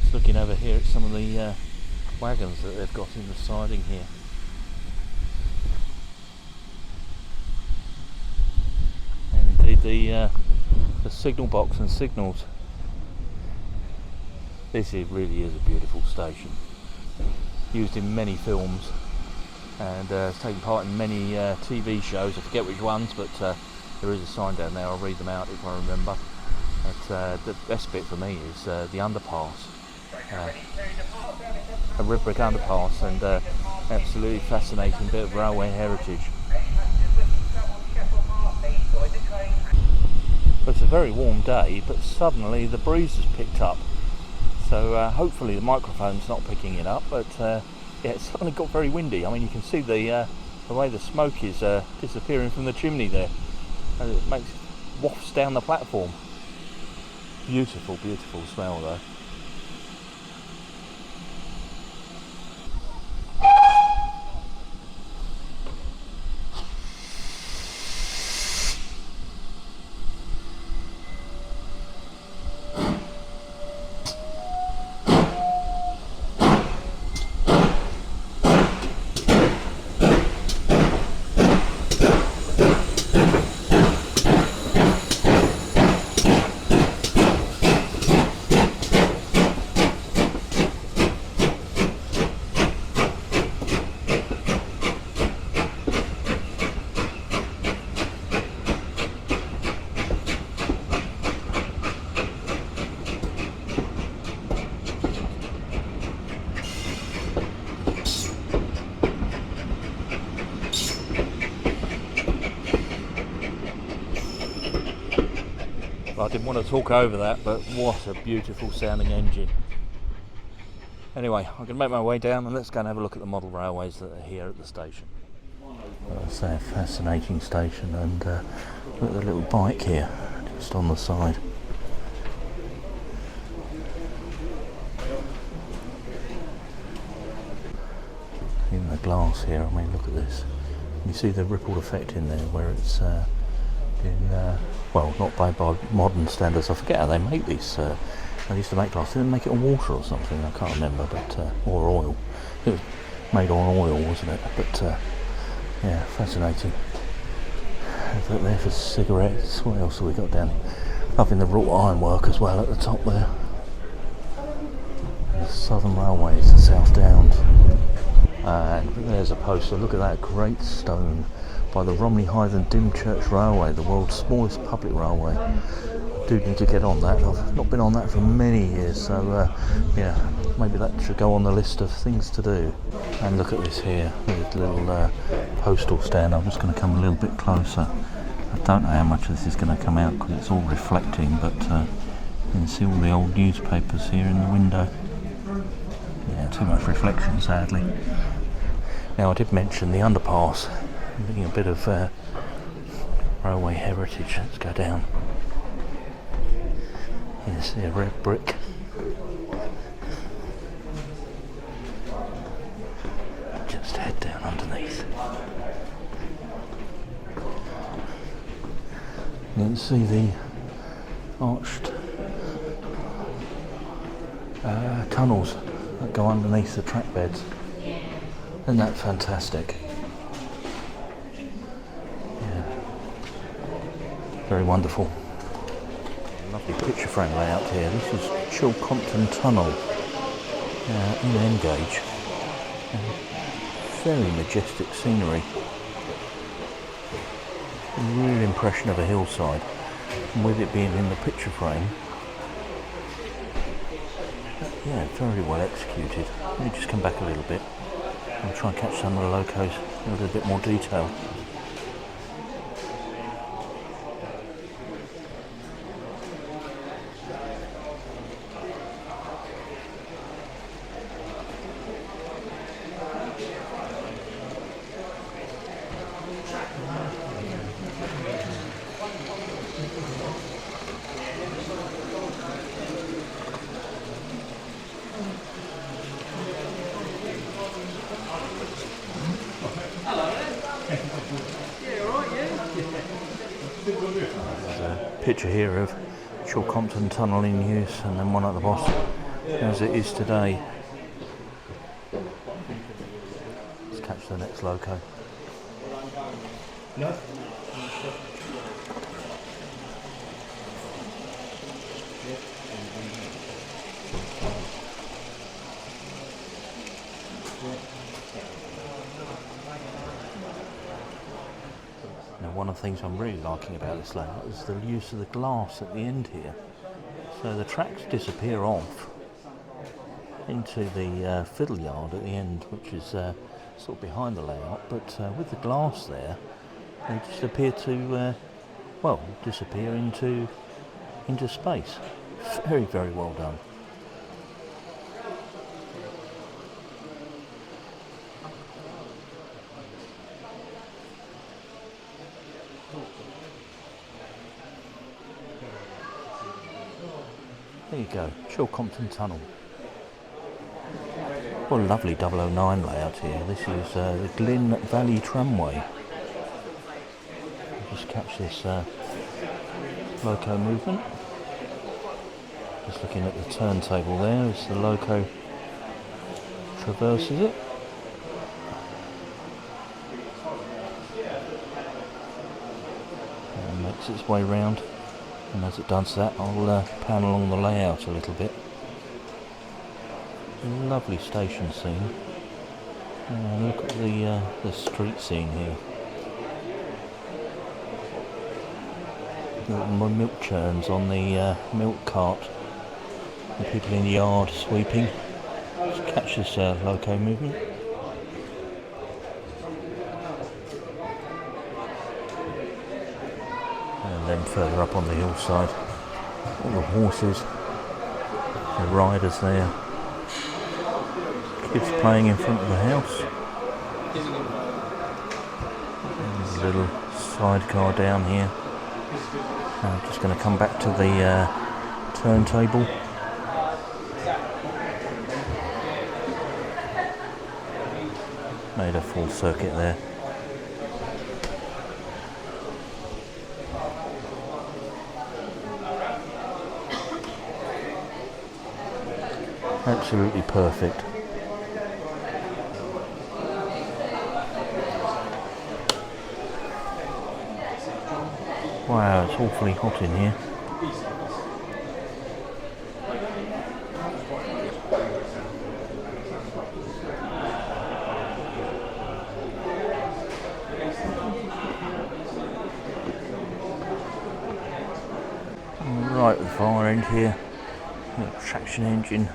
Just looking over here at some of the wagons that they've got in the siding here. The signal box and signals. This really is a beautiful station, used in many films, and has taken part in many TV shows. I forget which ones, but there is a sign down there. I'll read them out if I remember. But the best bit for me is the underpass, a red brick underpass, and absolutely fascinating bit of railway heritage. It's a very warm day, but suddenly the breeze has picked up, so hopefully the microphone's not picking it up, but yeah, it's suddenly got very windy. I mean, you can see the way the smoke is disappearing from the chimney there, and it makes wafts down the platform. Beautiful, beautiful smell though. I didn't want to talk over that, but what a beautiful sounding engine. Anyway, I'm going to make my way down and let's go and have a look at the model railways that are here at the station. It's a fascinating station, and look at the little bike here, just on the side. In the glass here, I mean, look at this. You see the rippled effect in there where it's well, not by modern standards. I forget how they make these. They used to make glass. Didn't they make it on water or something? I can't remember, but or oil. It was made on oil, wasn't it? But yeah, fascinating. Look there for cigarettes. What else have we got down here? Loving the wrought ironwork as well at the top there. The Southern Railways, the South Downs. And there's a poster. Look at that great stone by the Romney Hythe and Dymchurch Railway, the world's smallest public railway. I do need to get on that. I've not been on that for many years, so yeah, maybe that should go on the list of things to do. And look at this here, this little postal stand. I'm just going to come a little bit closer. I don't know how much of this is going to come out because it's all reflecting, but you can see all the old newspapers here in the window. Yeah, too much reflection, sadly. Now, I did mention the underpass, being a bit of railway heritage. Let's go down. You see a red brick. Just head down underneath. You can see the arched tunnels that go underneath the track beds. Isn't that fantastic? Yeah. Very wonderful. Lovely picture frame layout here. This is Chilcompton Tunnel in N gauge. very majestic scenery. A real impression of a hillside, and with it being in the picture frame, yeah, very well executed. Let me just come back a little bit and try and catch some of the locos in a little bit more detail. There's a picture here of Chilcompton Tunnel in use, and then one at the bottom as it is today. Let's catch the next loco. No? Now, one of the things I'm really liking about this layout is the use of the glass at the end here. So the tracks disappear off into the fiddle yard at the end, which is sort of behind the layout, but with the glass there, they just appear to, well, disappear into space. Very, very well done. There you go, Chilcompton Tunnel. What a lovely 009 layout here. This is the Glyn Valley Tramway. I'll just catch this loco movement. Just looking at the turntable there as the loco traverses it. And makes its way round. And as it does that, I'll pan along the layout a little bit. Lovely station scene. Look at the street scene here. My milk churns on the milk cart. The people in the yard sweeping. Just catch this loco movement. And then further up on the hillside, all the horses, the riders there, kids playing in front of the house. There's a little sidecar down here. I'm just going to come back to the turntable. Made a full circuit there. Absolutely perfect. Wow, it's awfully hot in here. Right at the far end here, traction engine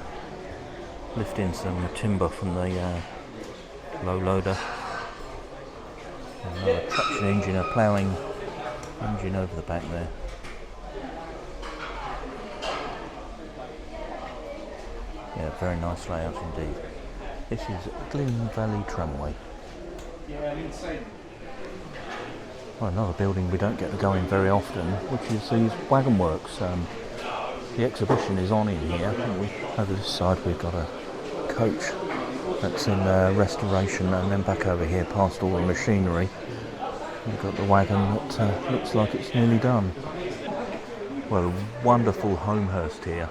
lifting some timber from the low loader. Another traction engine, a ploughing engine over the back there. Yeah, very nice layout indeed. This is Glyn Valley Tramway. Well, another building we don't get to go in very often, which is these wagon works. The exhibition is on in here. Over this side we've got a coach that's in restoration, and then back over here past all the machinery we've got the wagon that looks like it's nearly done. Well, a wonderful Holmeshurst here.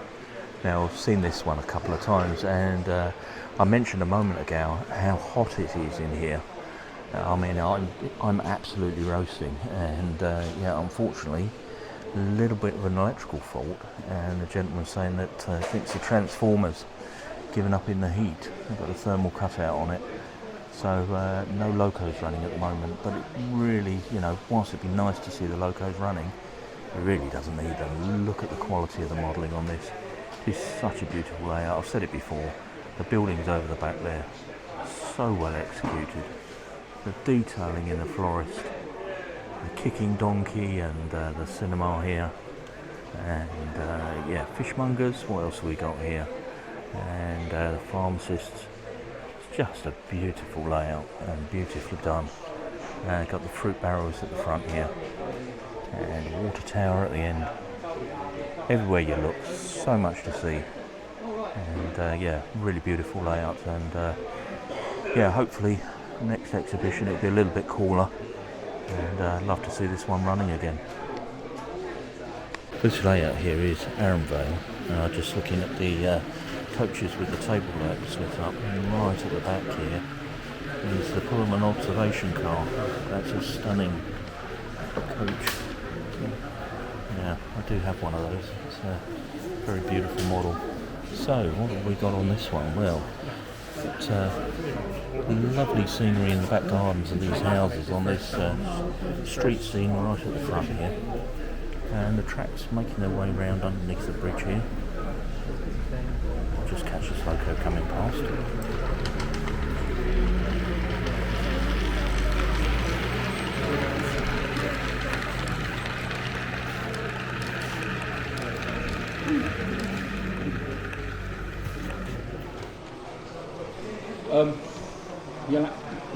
Now, I've seen this one a couple of times, and I mentioned a moment ago how hot it is in here. I mean, I'm absolutely roasting, and yeah, unfortunately, a little bit of an electrical fault, and the gentleman saying that thinks the transformer's given up in the heat. I've got a thermal cutout on it, So no locos running at the moment, but it really, you know, whilst it'd be nice to see the locos running, it really doesn't need them. Look at the quality of the modelling on this. It's such a beautiful layout. I've said it before, the buildings over the back there, so well executed. The detailing in the florist, the kicking donkey and the cinema here, and yeah, fishmongers, what else have we got here? And the pharmacists. It's just a beautiful layout and beautifully done. Got the fruit barrels at the front here, and a water tower at the end. Everywhere you look, so much to see, and yeah, really beautiful layout. And yeah, hopefully next exhibition it'll be a little bit cooler, and I'd love to see this one running again. This layout here is Arunvale. Just looking at the coaches with the table layout split up, and right at the back here is the Pullman observation car. That's a stunning coach. Yeah, I do have one of those. It's a very beautiful model. So, what have we got on this one? Well, it's lovely scenery in the back gardens of these houses on this street scene right at the front here. And the tracks making their way round underneath the bridge here. I'll just catch this loco coming past. Yeah,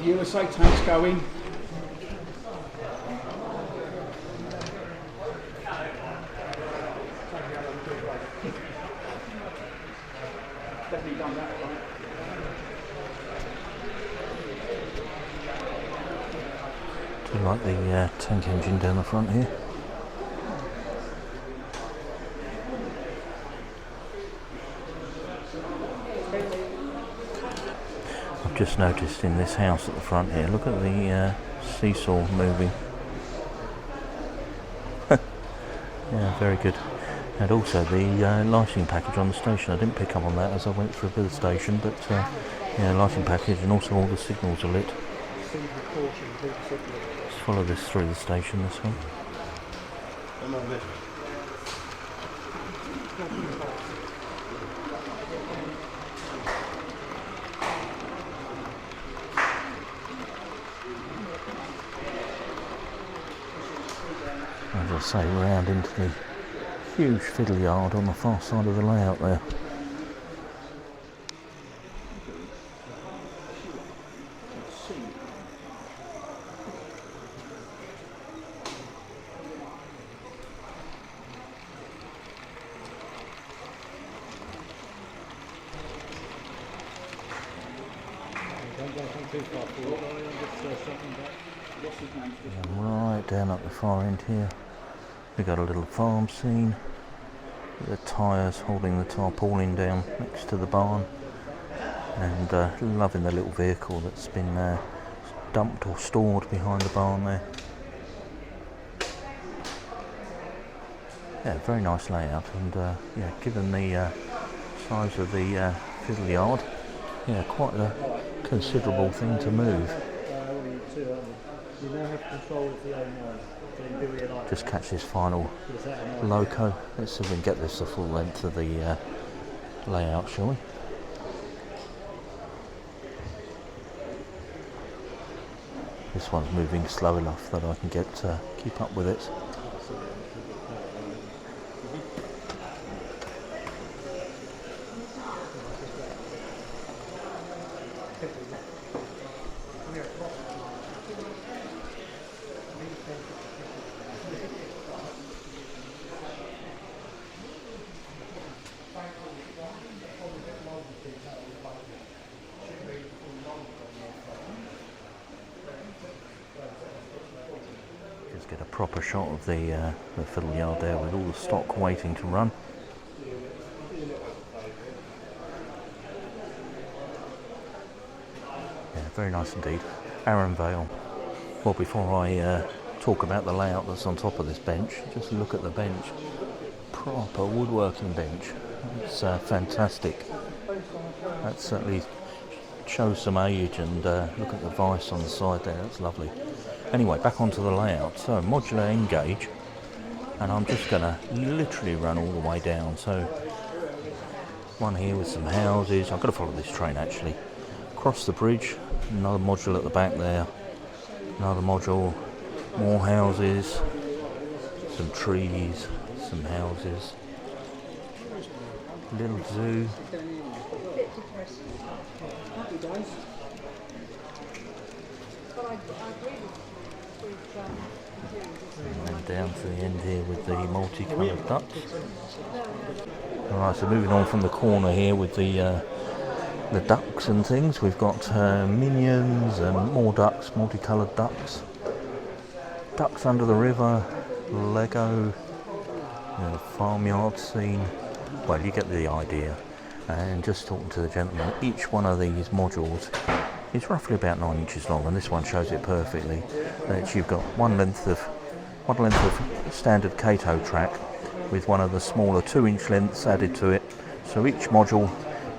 USA tanks going. Definitely done that, right? Do you like the tank engine down the front here? I've just noticed in this house at the front here, look at the seesaw moving. Yeah, very good. And also the lighting package on the station. I didn't pick up on that as I went through the station, but yeah, lighting package, and also all the signals are lit. Let's follow this through the station, this one. As I say, round into the huge fiddle yard on the far side of the layout there. And right down at the far end here, we got a little farm scene. The tyres holding the tarpaulin down next to the barn, and loving the little vehicle that's been dumped or stored behind the barn there. Yeah, very nice layout, and yeah, given the size of the fiddle yard, yeah, quite a considerable thing to move. You now have control of the A9. Just catch this final loco. Let's see if we can get this the full length of the layout, shall we? This one's moving slow enough that I can keep up with it. Get a proper shot of the fiddle yard there with all the stock waiting to run. Yeah, very nice indeed. Arunvale. Well, before I talk about the layout that's on top of this bench, just look at the bench. Proper woodworking bench. It's fantastic. That certainly shows some age, and look at the vice on the side there, that's lovely. Anyway, back onto the layout. So modular end gauge, and I'm just going to literally run all the way down. So one here with some houses. I've got to follow this train actually. Across the bridge, another module at the back there, another module, more houses, some trees, some houses, little zoo. And down to the end here with the multicoloured ducks. Alright, so moving on from the corner here with the ducks and things, we've got minions and more ducks, multicoloured ducks. Ducks under the river, Lego, the farmyard scene. Well, you get the idea. And just talking to the gentleman, each one of these modules is roughly about 9 inches long, and this one shows it perfectly. That you've got one length of standard Cato track with one of the smaller 2-inch lengths added to it. So each module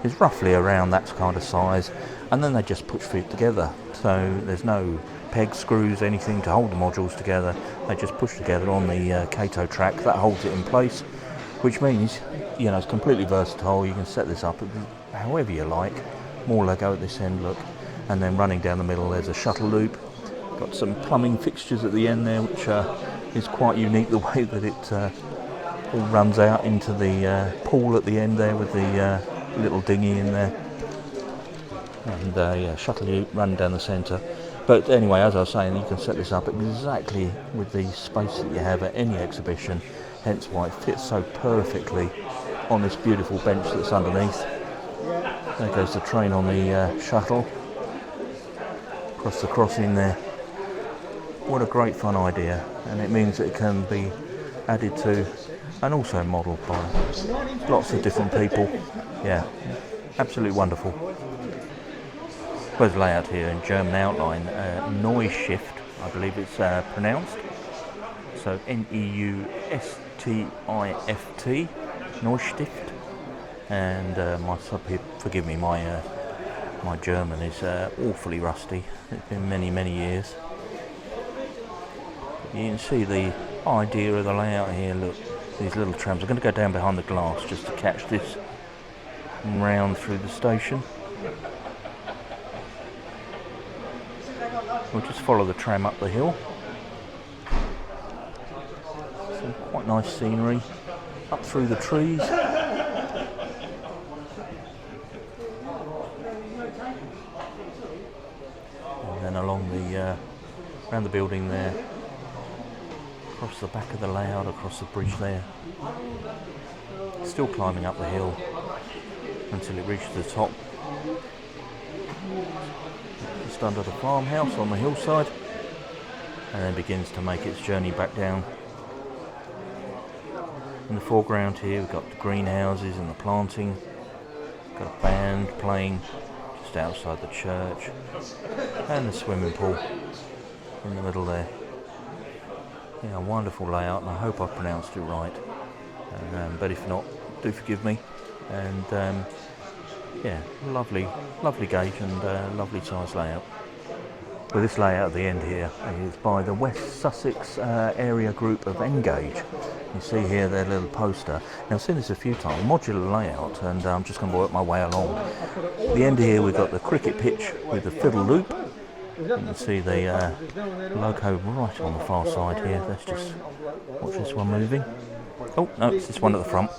is roughly around that kind of size, and then they just push it together. So there's no peg screws, anything to hold the modules together. They just push together on the Cato track that holds it in place, which means, you know, it's completely versatile. You can set this up however you like. More Lego at this end, look. And then running down the middle there's a shuttle loop. Got some plumbing fixtures at the end there, which is quite unique, the way that it all runs out into the pool at the end there with the little dinghy in there. And yeah, shuttle loop running down the centre. But anyway, as I was saying, you can set this up exactly with the space that you have at any exhibition, hence why it fits so perfectly on this beautiful bench that's underneath. There goes the train on the shuttle, across the crossing there. What a great fun idea, and it means that it can be added to and also modelled by lots of different people. Yeah, absolutely wonderful. There's a layout here in German outline, Neustift, I believe it's pronounced. So Neustift, Neustift. And forgive me, my German is awfully rusty. It's been many years. You can see the idea of the layout here. Look, these little trams. I'm going to go down behind the glass just to catch this round through the station. We'll just follow the tram up the hill. Some quite nice scenery up through the trees. And then along the around the building there, across the back of the layout, across the bridge there. Still climbing up the hill until it reaches the top. Just under the farmhouse on the hillside, and then begins to make its journey back down. In the foreground here we've got the greenhouses and the planting. Got a band playing just outside the church, and the swimming pool in the middle there. Yeah, a wonderful layout, and I hope I've pronounced it right. But if not, do forgive me. And yeah, lovely gauge and lovely size layout. Well, this layout at the end here is by the West Sussex area group of N gauge. You see here their little poster. Now, I've seen this a few times, modular layout, and I'm just going to work my way along. At the end here we've got the cricket pitch with the fiddle loop. You can see the loco right on the far side here. Let's just watch this one moving. Oh, no, it's this one at the front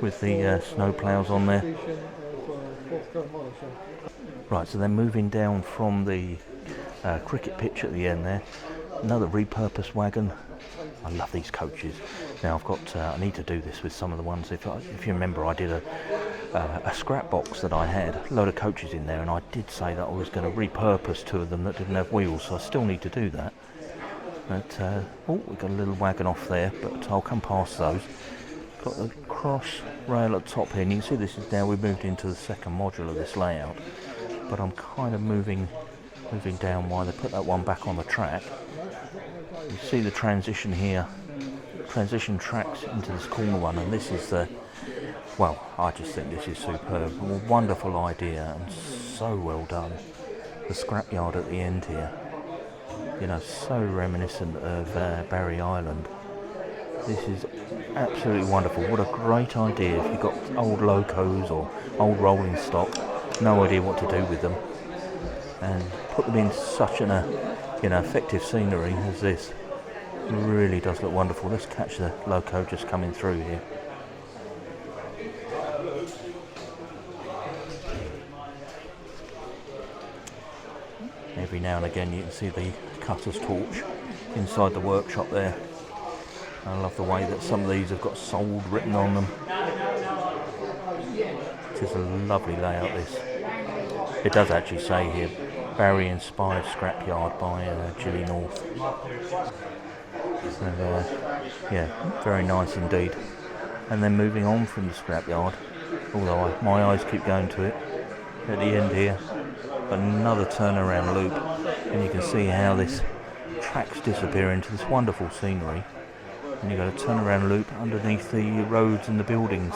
with the snow ploughs on there. Right, so then moving down from the cricket pitch at the end there, another repurposed wagon. I love these coaches. Now I've got, I need to do this with some of the ones. If you remember, I did a scrap box that I had, a load of coaches in there, and I did say that I was going to repurpose 2 of them that didn't have wheels, so I still need to do that. But, oh, we've got a little wagon off there, but I'll come past those. Got the cross rail at the top here, and you can see this is now, we've moved into the second module of this layout, but I'm kind of moving down while they put that one back on the track. You see the transition here, transition tracks into this corner one, and this is the Well, I just think this is superb. A wonderful idea and so well done. The scrapyard at the end here, you know, so reminiscent of Barry Island. This is absolutely wonderful. What a great idea if you've got old locos or old rolling stock, no idea what to do with them, and put them in such an effective scenery as this. It really does look wonderful. Let's catch the loco just coming through here. Every now and again you can see the cutter's torch inside the workshop there. I love the way that some of these have got sold written on them. It is a lovely layout, this. It does actually say here, Barry inspired scrapyard by Gilly North. So, yeah, very nice indeed. And then moving on from the scrapyard, although my eyes keep going to it, at the end here, another turnaround loop, and you can see how this tracks disappear into this wonderful scenery. And you've got a turnaround loop underneath the roads and the buildings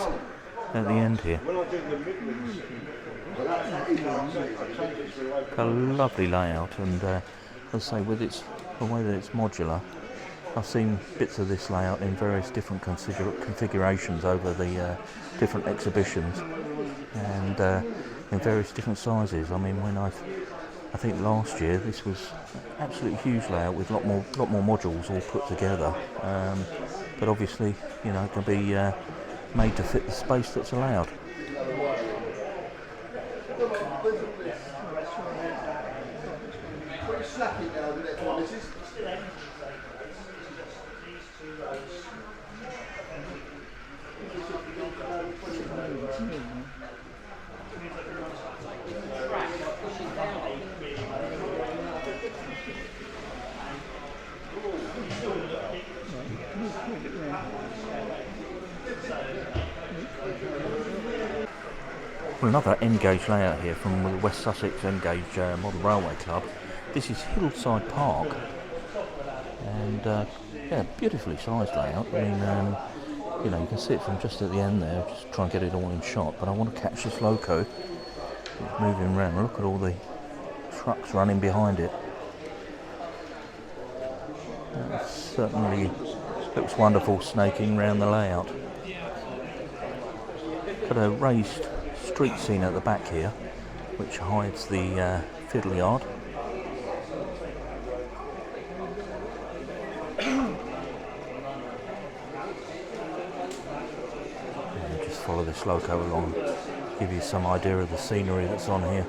at the end here. A lovely layout, and as I say, with the way that it's modular, I've seen bits of this layout in various different configurations over the different exhibitions, and in various different sizes. I mean, I think last year this was an absolutely huge layout with a lot more modules all put together. But obviously, you know, it can be made to fit the space that's allowed. Well, another N-gauge layout here from the West Sussex N-gauge Model Railway Club. This is Hillside Park, and yeah, beautifully sized layout. I mean, you know, you can see it from just at the end there. Just try and get it all in shot. But I want to catch this loco. It's moving around. Look at all the trucks running behind it. That certainly looks wonderful, snaking around the layout. Got a raised street scene at the back here, which hides the fiddle yard. And just follow this loco along, give you some idea of the scenery that's on here.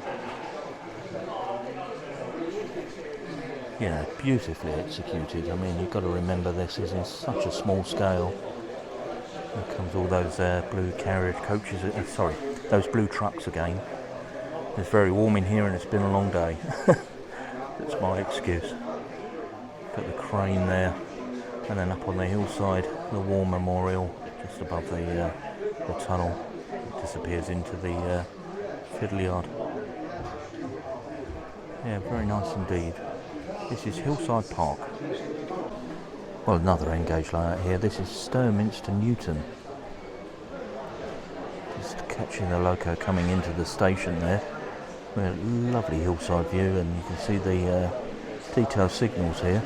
Yeah, beautifully executed. I mean, you've got to remember this is in such a small scale. Here comes all those blue carriage coaches, those blue trucks again. It's very warm in here and it's been a long day. That's my excuse. Got the crane there, and then up on the hillside, the War Memorial, just above the tunnel. It disappears into the fiddle yard. Yeah, very nice indeed. This is Hillside Park. Well, another N-gauge layout here. This is Sturminster Newton. Just catching the loco coming into the station there. We're at a lovely hillside view, and you can see the detail signals here.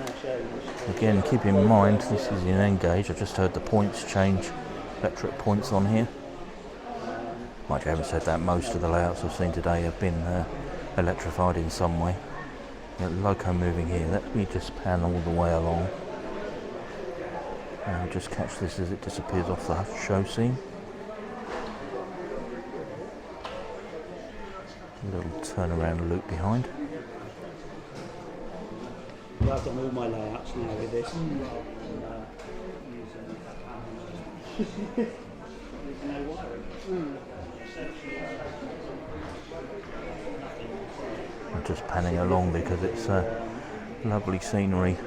Again, keep in mind this is in N-gauge. I just heard the points change, electric points on here. Mind you, I haven't said that. Most of the layouts I've seen today have been electrified in some way. The loco moving here. Let me just pan all the way along. And just catch this as it disappears off the show scene. A little turnaround loop behind. Well, I've done all my layouts now with this. I'm just panning along because it's lovely scenery.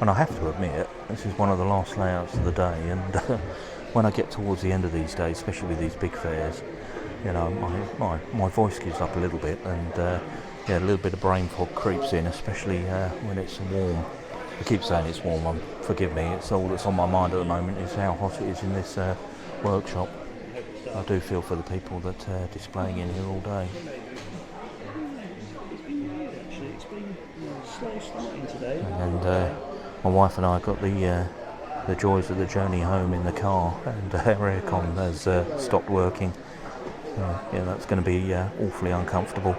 And I have to admit, this is one of the last layouts of the day, and when I get towards the end of these days, especially with these big fairs, you know, my voice gives up a little bit, and yeah, a little bit of brain fog creeps in, especially when it's warm. I keep saying it's warm, forgive me, it's all that's on my mind at the moment is how hot it is in this workshop. I do feel for the people that are displaying in here all day. It's been slow starting today. And my wife and I got the joys of the journey home in the car, and our aircon has stopped working. Yeah, that's going to be awfully uncomfortable.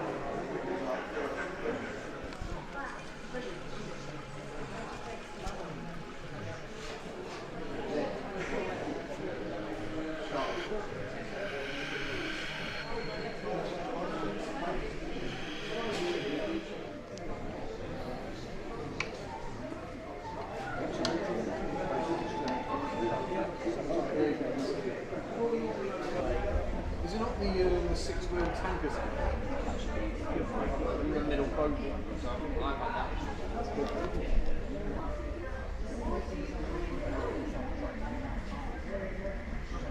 Is it not the six-wheel tankers? The middle boat one.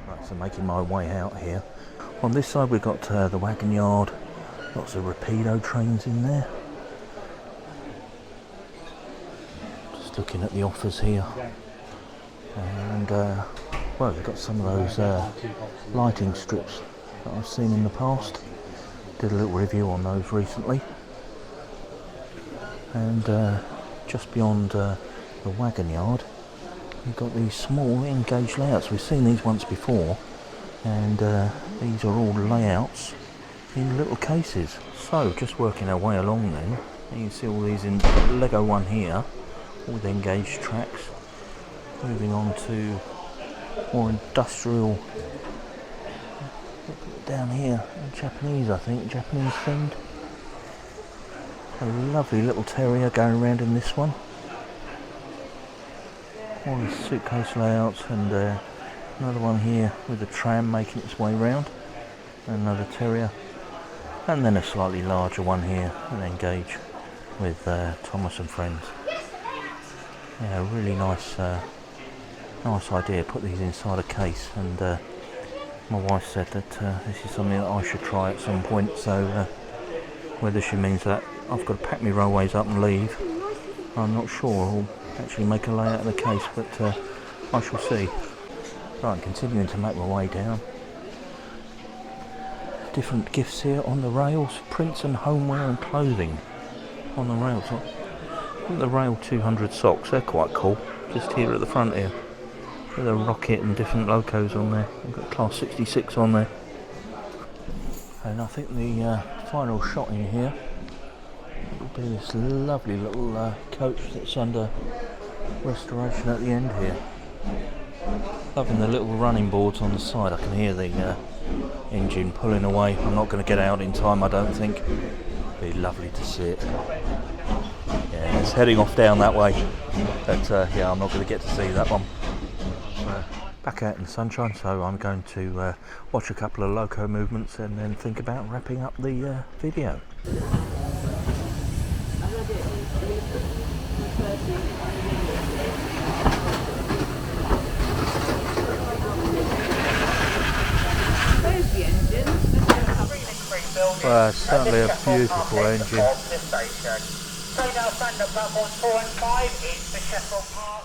Right, so making my way out here. On this side we've got the wagon yard, lots of rapido trains in there. Just looking at the offers here. And well, they've got some of those lighting strips that I've seen in the past. Did a little review on those recently. And just beyond the wagon yard, we've got these small engaged layouts. We've seen these once before, and these are all layouts in little cases. So just working our way along then, you can see all these in Lego one here, all with engaged tracks. Moving on to more industrial, down here, Japanese, I think, Japanese themed. A lovely little terrier going around in this one. All these suitcase layouts, and another one here with a tram making its way round. Another terrier, and then a slightly larger one here, an engage with Thomas and Friends. Yeah, really nice. Nice idea, put these inside a case, and my wife said that this is something that I should try at some point, so whether she means that I've got to pack my railways up and leave, I'm not sure, or actually make a layout of the case, but I shall see. Right, continuing to make my way down. Different gifts here on the rails, prints and homeware and clothing on the rails. The Rail 200 socks, they're quite cool, just here at the front here. With a rocket and different locos on there. We've got Class 66 on there. And I think the final shot in here will be this lovely little coach that's under restoration at the end here. Loving the little running boards on the side. I can hear the engine pulling away. I'm not going to get out in time, I don't think. Be lovely to see it. Yeah, it's heading off down that way. But yeah, I'm not going to get to see that one. Back out in the sunshine, so I'm going to watch a couple of loco movements and then think about wrapping up the video. Well, it's certainly a beautiful engine. Train out front at platforms 4 and 5 is the Sheffield Park.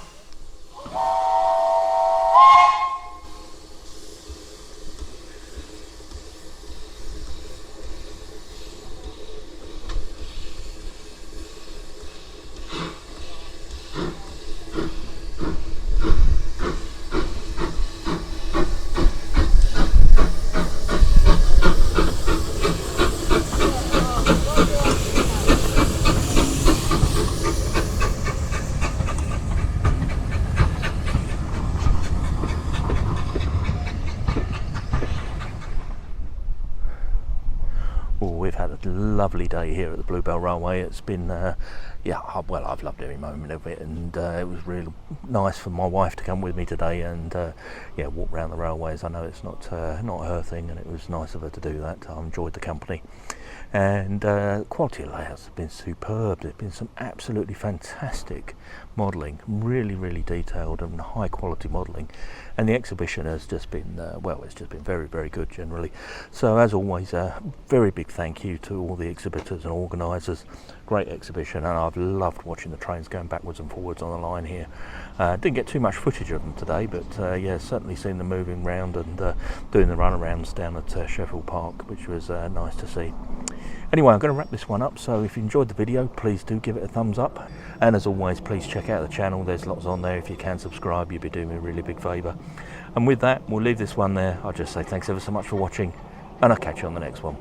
Lovely day here at the Bluebell Railway. It's been yeah, well, I've loved every moment of it, and it was really nice for my wife to come with me today and yeah, walk around the railways. I know it's not her thing, and it was nice of her to do that. I enjoyed the company, and quality of layouts have been superb. There's been some absolutely fantastic modelling, really detailed and high quality modelling, and the exhibition has just been well, it's just been very good generally. So as always, very big big thank you to all the exhibitors and organisers. Great exhibition, and I've loved watching the trains going backwards and forwards on the line here. Didn't get too much footage of them today, but yeah, certainly seen them moving around and doing the runarounds down at Sheffield Park, which was nice to see. Anyway, I'm going to wrap this one up, so if you enjoyed the video, please do give it a thumbs up. And as always, please check out the channel. There's lots on there. If you can subscribe, you'd be doing me a really big favour. And with that, we'll leave this one there. I'll just say thanks ever so much for watching, and I'll catch you on the next one.